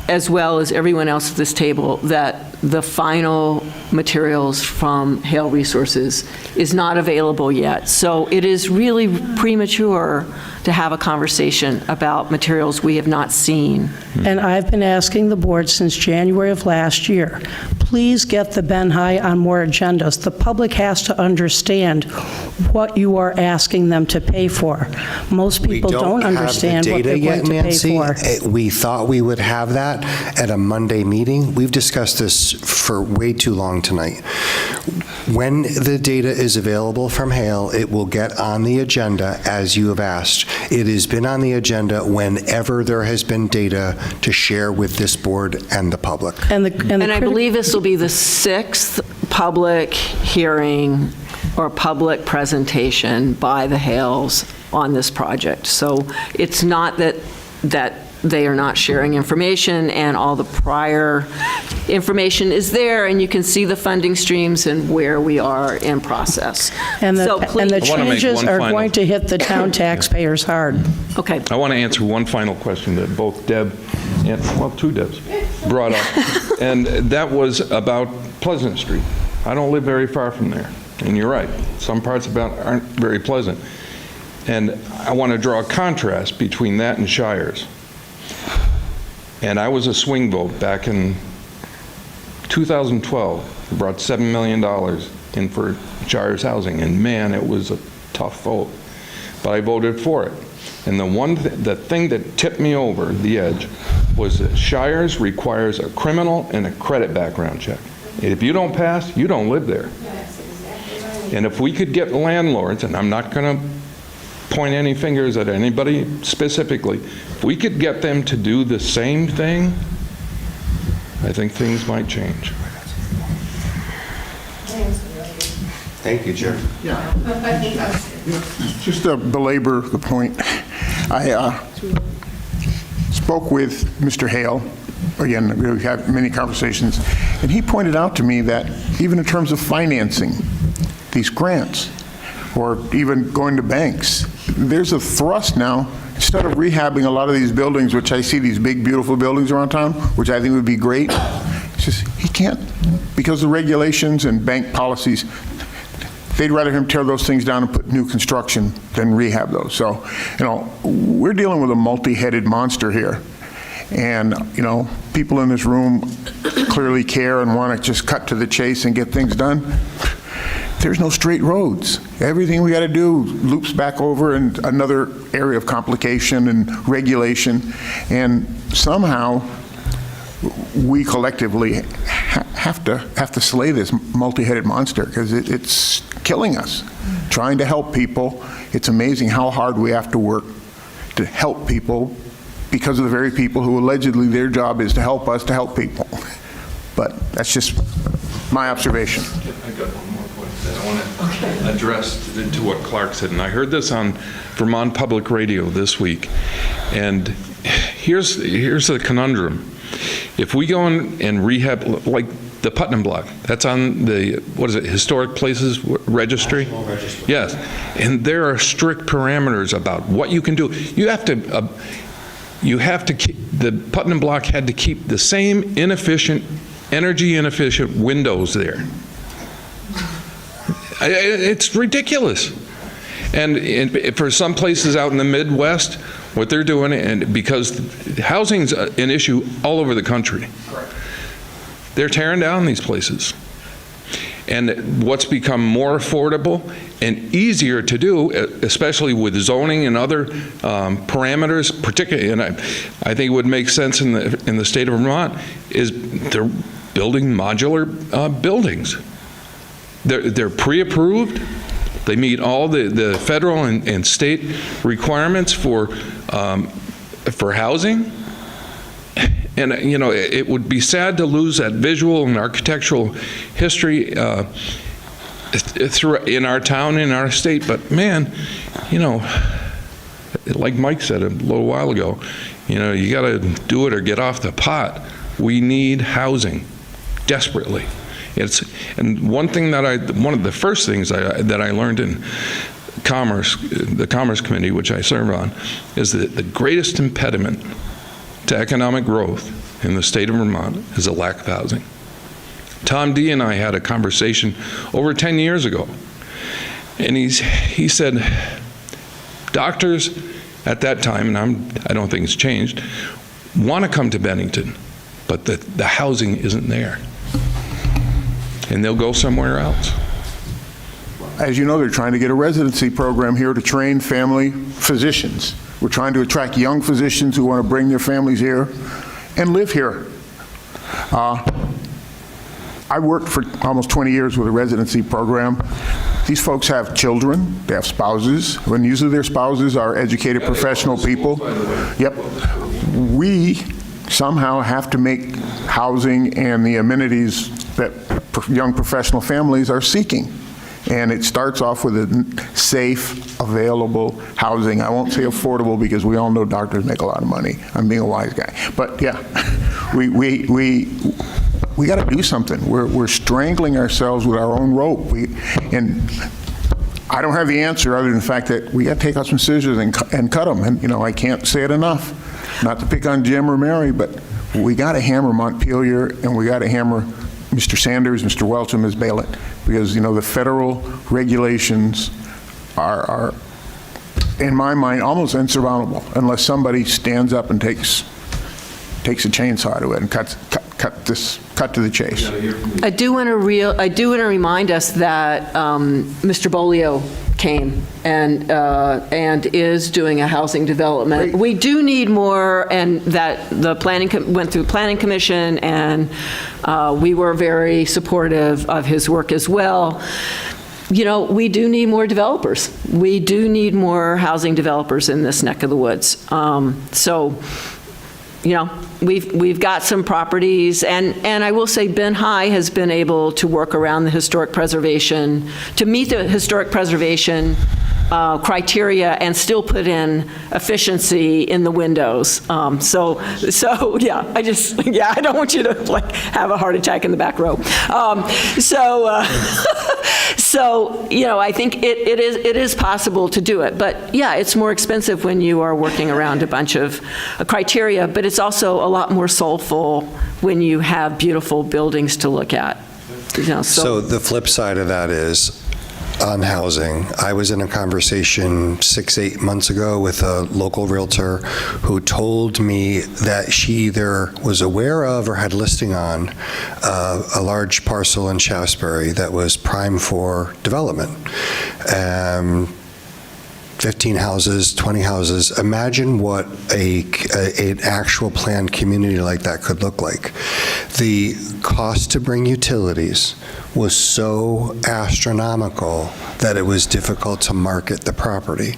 as well as everyone else at this table that the final materials from Hale Resources is not available yet. So it is really premature to have a conversation about materials we have not seen. And I've been asking the board since January of last year, please get the Ben High on more agendas. The public has to understand what you are asking them to pay for. Most people don't understand what they're going to pay for. We thought we would have that at a Monday meeting. We've discussed this for way too long tonight. When the data is available from Hale, it will get on the agenda as you have asked. It has been on the agenda whenever there has been data to share with this board and the public. And I believe this will be the 6th public hearing or public presentation by the Hales on this project. So it's not that they are not sharing information, and all the prior information is there, and you can see the funding streams and where we are in process. And So the please- changes are going to hit the town taxpayers hard. Okay. I want to answer one final question that both Deb and, well, two Debs brought up, and that was about Pleasant Street. I don't live very far from there, and you're right. Some parts about aren't very pleasant. And I want to draw a contrast between that and Shires. And I was a swing vote back in 2012. We brought $7 million in for Shires housing, and man, it was a tough vote. But I voted for it. And the thing that tipped me over the edge was that Shires requires a criminal and a credit background check. And if you don't pass, you don't live there. And if we could get landlords, and I'm not going to point any fingers at anybody specifically, if we could get them to do the same thing, I think things might change. Thank you, Chair. Just to belabor the point, I spoke with Mr. Hale. Again, we've had many conversations, and he pointed out to me that even in terms of financing these grants, or even going to banks, there's a thrust now, instead of rehabbing a lot of these buildings, which I see these big, beautiful buildings around town, which I think would be great, it's just, he can't, because of regulations and bank policies, they'd rather him tear those things down and put new construction than rehab those. So, we're dealing with a multi-headed monster here. And, people in this room clearly care and want to just cut to the chase and get things done. There's no straight roads. Everything we got to do loops back over in another area of complication and regulation. And somehow, we collectively have to slay this multi-headed monster because it's killing us. Trying to help people, it's amazing how hard we have to work to help people because of the very people who allegedly their job is to help us to help people. But that's just my observation. I got one more point that I want to address to what Clark said, and I heard this on Vermont Public Radio this week. And here's the conundrum. If we go in and rehab, like the Putnam Block, that's on the, Historic Places Registry? Yes, and there are strict parameters about what you can do. You have to keep, the Putnam Block had to keep the same energy inefficient windows there. It's ridiculous. And for some places out in the Midwest, what they're doing, and because housing's an issue all over the country, they're tearing down these places. And what's become more affordable and easier to do, especially with zoning and other parameters, particularly, and I think it would make sense in the state of Vermont, is they're building modular buildings. They're pre-approved. They meet all the federal and state requirements for housing. And, it would be sad to lose that visual and architectural history in our town, in our state. But, man, like Mike said a little while ago, you got to do it or get off the pot. We need housing desperately. And one of the first things that I learned in the Commerce Committee, which I serve on, is that the greatest impediment to economic growth in the state of Vermont is a lack of housing. Tom D. and I had a conversation over 10 years ago, and he said, doctors at that time, and I don't think it's changed, want to come to Bennington, but the housing isn't there. And they'll go somewhere else. As you know, they're trying to get a residency program here to train family physicians. We're trying to attract young physicians who want to bring their families here and live here. I worked for almost 20 years with a residency program. These folks have children, they have spouses, and usually their spouses are educated professional people. Yep. We somehow have to make housing and the amenities that young professional families are seeking. And it starts off with a safe, available housing. I won't say affordable because we all know doctors make a lot of money. I'm being a wise guy. But yeah, we got to do something. We're strangling ourselves with our own rope. And I don't have the answer other than the fact that we got to take out some scissors and cut them. And I can't say it enough. Not to pick on Jim or Mary, but we got to hammer Montpelier and we got to hammer Mr. Sanders, Mr. Welch, and Ms. Bailett, because the federal regulations are, in my mind, almost insurmountable unless somebody stands up and takes a chainsaw to it and cut to the chase. I do want to remind us that Mr. Bolio came and is doing a housing development. Great. We do need more, and that the went through Planning Commission, and we were very supportive of his work as well. We do need more developers. We do need more housing developers in this neck of the woods. We've got some properties, and I will say Ben High has been able to work around the historic preservation, to meet the historic preservation criteria and still put in efficiency in the windows. Yeah, I don't want you to have a heart attack in the back row. I think it is possible to do it, but yeah, it's more expensive when you are working around a bunch of criteria, but it's also a lot more soulful when you have beautiful buildings to look at. So the flip side of that is, on housing. I was in a conversation 6-8 months ago with a local realtor who told me that she either was aware of or had listing on a large parcel in Shaftesbury that was prime for development. 15 houses, 20 houses. Imagine what an actual planned community like that could look like. The cost to bring utilities was so astronomical that it was difficult to market the property.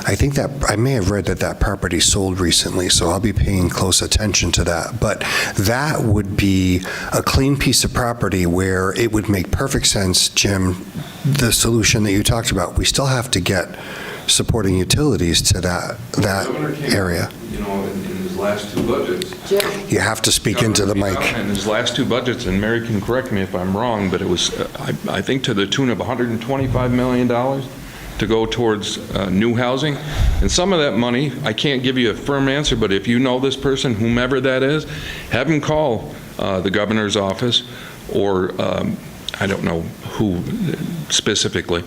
I think that, I may have read that that property sold recently, so I'll be paying close attention to that. But that would be a clean piece of property where it would make perfect sense, Jim, the solution that you talked about. We still have to get supporting utilities to that area. You know, in his last two budgets. You have to speak into the mic. In his last two budgets, and Mary can correct me if I'm wrong, but it was, I think, to the tune of $125 million to go towards new housing. And some of that money, I can't give you a firm answer, but if you know this person, whomever that is, have him call the governor's office or I don't know who specifically.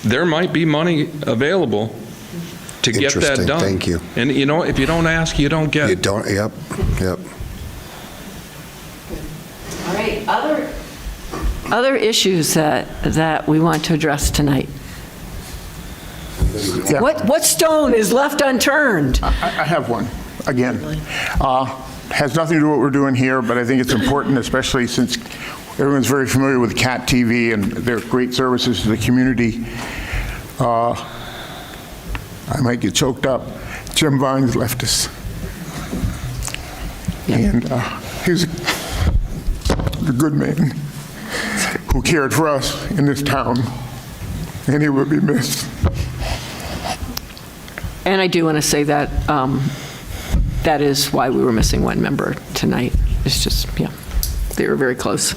There might be money available to get that done. Thank you. And you know, if you don't ask, you don't get. You don't, yep. All right, other issues that we want to address tonight? Yeah. What stone is left unturned? I have one, again. Has nothing to do with what we're doing here, but I think it's important, especially since everyone's very familiar with CAT TV and their great services to the community. I might get choked up. Jim Vines left us. And he was a good man who cared for us in this town, and he will be missed. And I do want to say that that is why we were missing one member tonight. It's just, yeah, they were very close.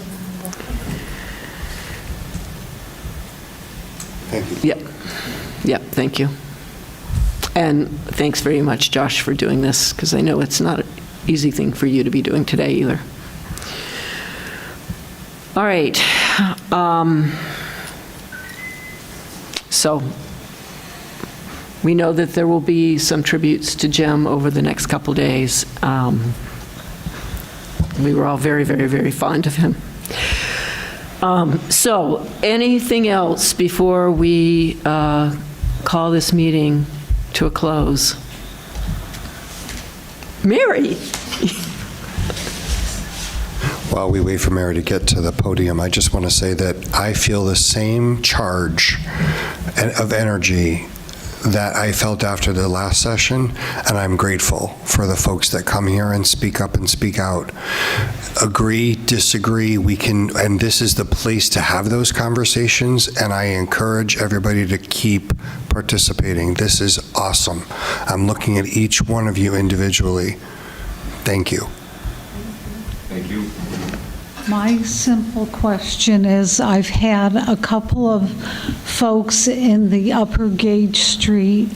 Thank you. Yep, thank you. And thanks very much, Josh, for doing this, because I know it's not an easy thing for you to be doing today either. All right. So we know that there will be some tributes to Jim over the next couple days. We were all very, very, very fond of him. So anything else before we call this meeting to a close? Mary? While we wait for Mary to get to the podium, I just want to say that I feel the same charge of energy that I felt after the last session, and I'm grateful for the folks that come here and speak up and speak out. Agree, disagree, we can, and this is the place to have those conversations, and I encourage everybody to keep participating. This is awesome. I'm looking at each one of you individually. Thank you. Thank you. My simple question is, I've had a couple of folks in the Upper Gage Street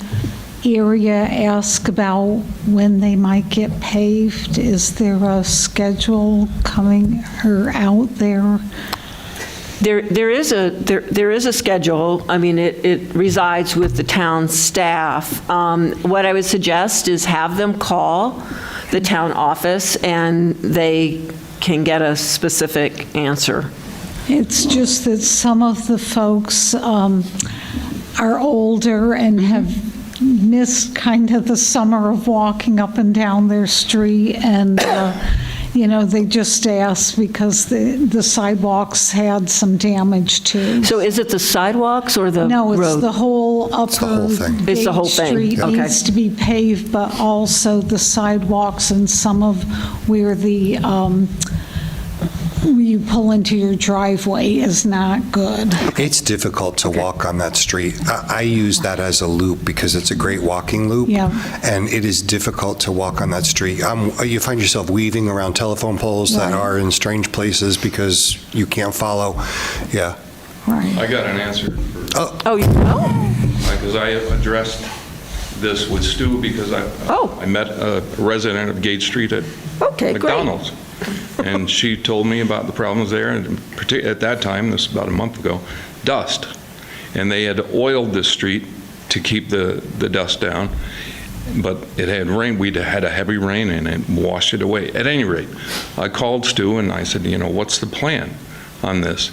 area ask about when they might get paved. Is there a schedule coming or out there? There is a schedule. I mean, it resides with the town staff. What I would suggest is have them call the town office and they can get a specific answer. It's just that some of the folks are older and have missed kind of the summer of walking up and down their street, and you know, they just asked because the sidewalks had some damage too. So is it the sidewalks or the road? No, it's the whole Upper It's the whole thing. Street Okay. needs to be paved, but also the sidewalks and some of where the you pull into your driveway is not good. It's difficult to walk on that street. I use that as a loop because it's a great walking loop. Yeah. And it is difficult to walk on that street. You find yourself weaving around telephone poles that Right. are in strange places because you can't follow. Yeah. Right. I got an answer. Oh, you know? Because I addressed this with Stu because I met a resident of Gage Street at McDonald's. And she told me about the problems there, and at that time, this was about a month ago, dust. and they had oiled the street to keep the dust down, but it had rained. We'd had a heavy rain and it washed it away. At any rate, I called Stu and I said, what's the plan on this?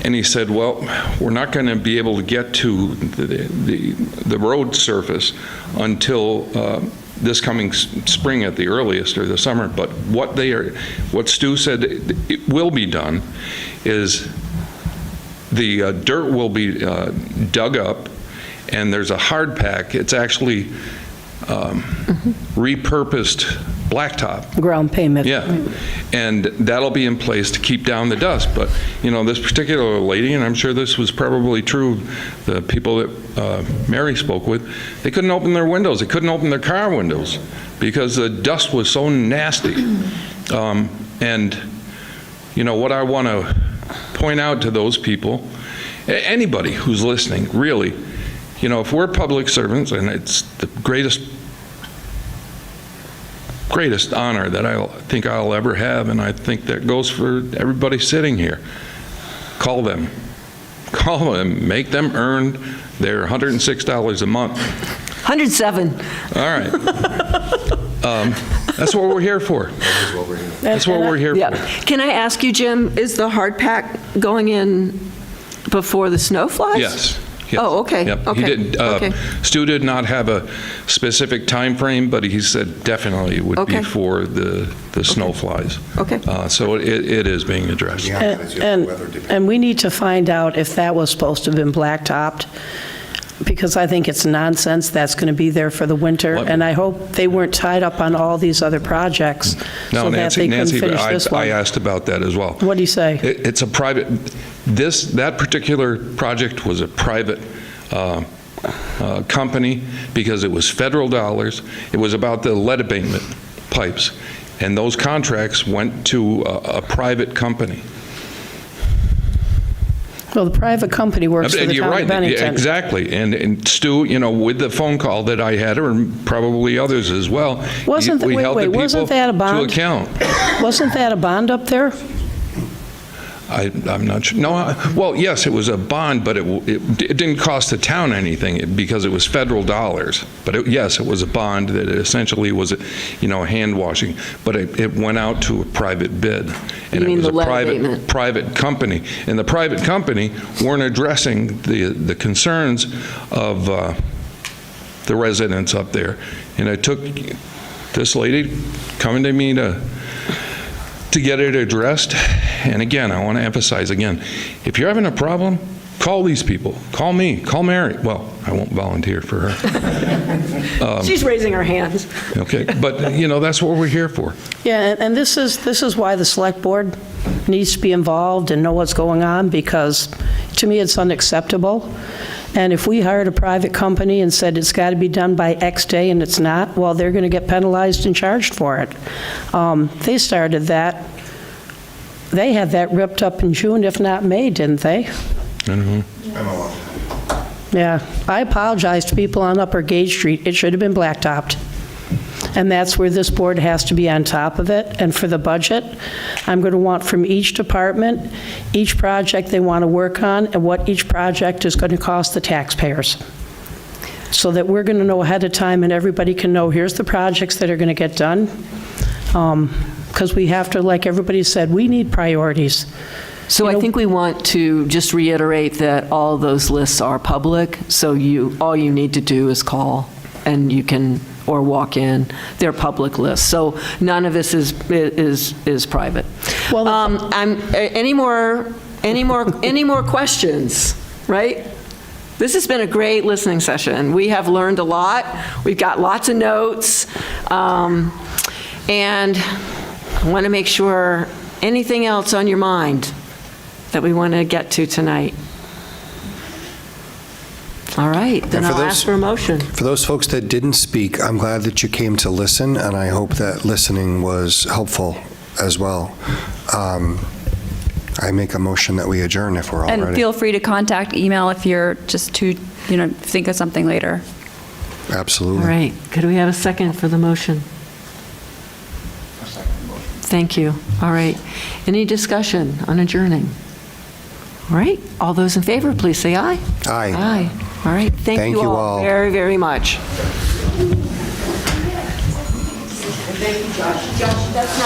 And he said, well, we're not going to be able to get to the road surface until this coming spring at the earliest, or the summer. But what Stu said it will be done is the dirt will be dug up, and there's a hard pack. It's actually repurposed blacktop. Ground pavement. Yeah, and that'll be in place to keep down the dust. But, this particular lady, and I'm sure this was probably true, the people that Mary spoke with, they couldn't open their windows. They couldn't open their car windows because the dust was so nasty. And, what I want to point out to those people, anybody who's listening, really, if we're public servants, and it's the greatest honor that I think I'll ever have, and I think that goes for everybody sitting here. Call them, make them earn their $106 a month. 107. All right. That's what we're here for. That's what we're here for. Can I ask you, Jim, is the hard pack going in before the snow flies? Yes. Oh, okay. Yep. Okay. He did. Okay. Stu did not have a specific time frame, but he said definitely it would be for the snow flies. Okay. So it is being addressed. And we need to find out if that was supposed to have been blacktopped, because I think it's nonsense that's going to be there for the winter, and I hope they weren't tied up on all these other projects so that they couldn't finish this one. I asked about that as well. What do you say? It's a private, that particular project was a private company because it was federal dollars. It was about the lead abatement pipes, and those contracts went to a private company. Well, the private company works for the town of Bennington. Yeah, exactly. And Stu, with the phone call that I had, or probably others as well, Wasn't we held the people wasn't that a bond? to account. Wasn't that a bond up there? I'm not sure. No, well, yes, it was a bond, but it didn't cost the town anything because it was federal dollars. But yes, it was a bond that essentially was, hand washing. But it went out to a private bid, and it was a private company. And the private company weren't addressing the concerns of the residents up there. And it took this lady coming to me to get it addressed. And again, I want to emphasize again, if you're having a problem, call these people. Call me. Call Mary. Well, I won't volunteer for her. She's raising her hands. Okay, but that's what we're here for. Yeah, and this is why the select board needs to be involved and know what's going on, because to me it's unacceptable. And if we hired a private company and said it's got to be done by X day and it's not, well, they're going to get penalized and charged for it. They started that. They had that ripped up in June, if not May, didn't they? Yeah. I apologize to people on Upper Gage Street. It should have been blacktopped. And that's where this board has to be on top of it. And for the budget, I'm going to want from each department, each project they want to work on, and what each project is going to cost the taxpayers. So that we're going to know ahead of time and everybody can know, here's the projects that are going to get done. Because we have to, like everybody said, we need priorities. So I think we want to just reiterate that all those lists are public, so all you need to do is call, and you can, or walk in. They're public lists, so none of this is private. Well, any more questions? Right? This has been a great listening session. We have learned a lot. We've got lots of notes, and I want to make sure anything else on your mind that we want to get to tonight. All right, then I'll ask for a motion. For those folks that didn't speak, I'm glad that you came to listen, and I hope that listening was helpful as well. I make a motion that we adjourn if we're all ready. And feel free to contact, email if you're just too, think of something later. Absolutely. All right, could we have a second for the motion? Thank you. All right. Any discussion on adjourning? All right, all those in favor, please say aye. Aye. Aye. All right, thank you all very, very much. Thank you, Josh. Josh, that's not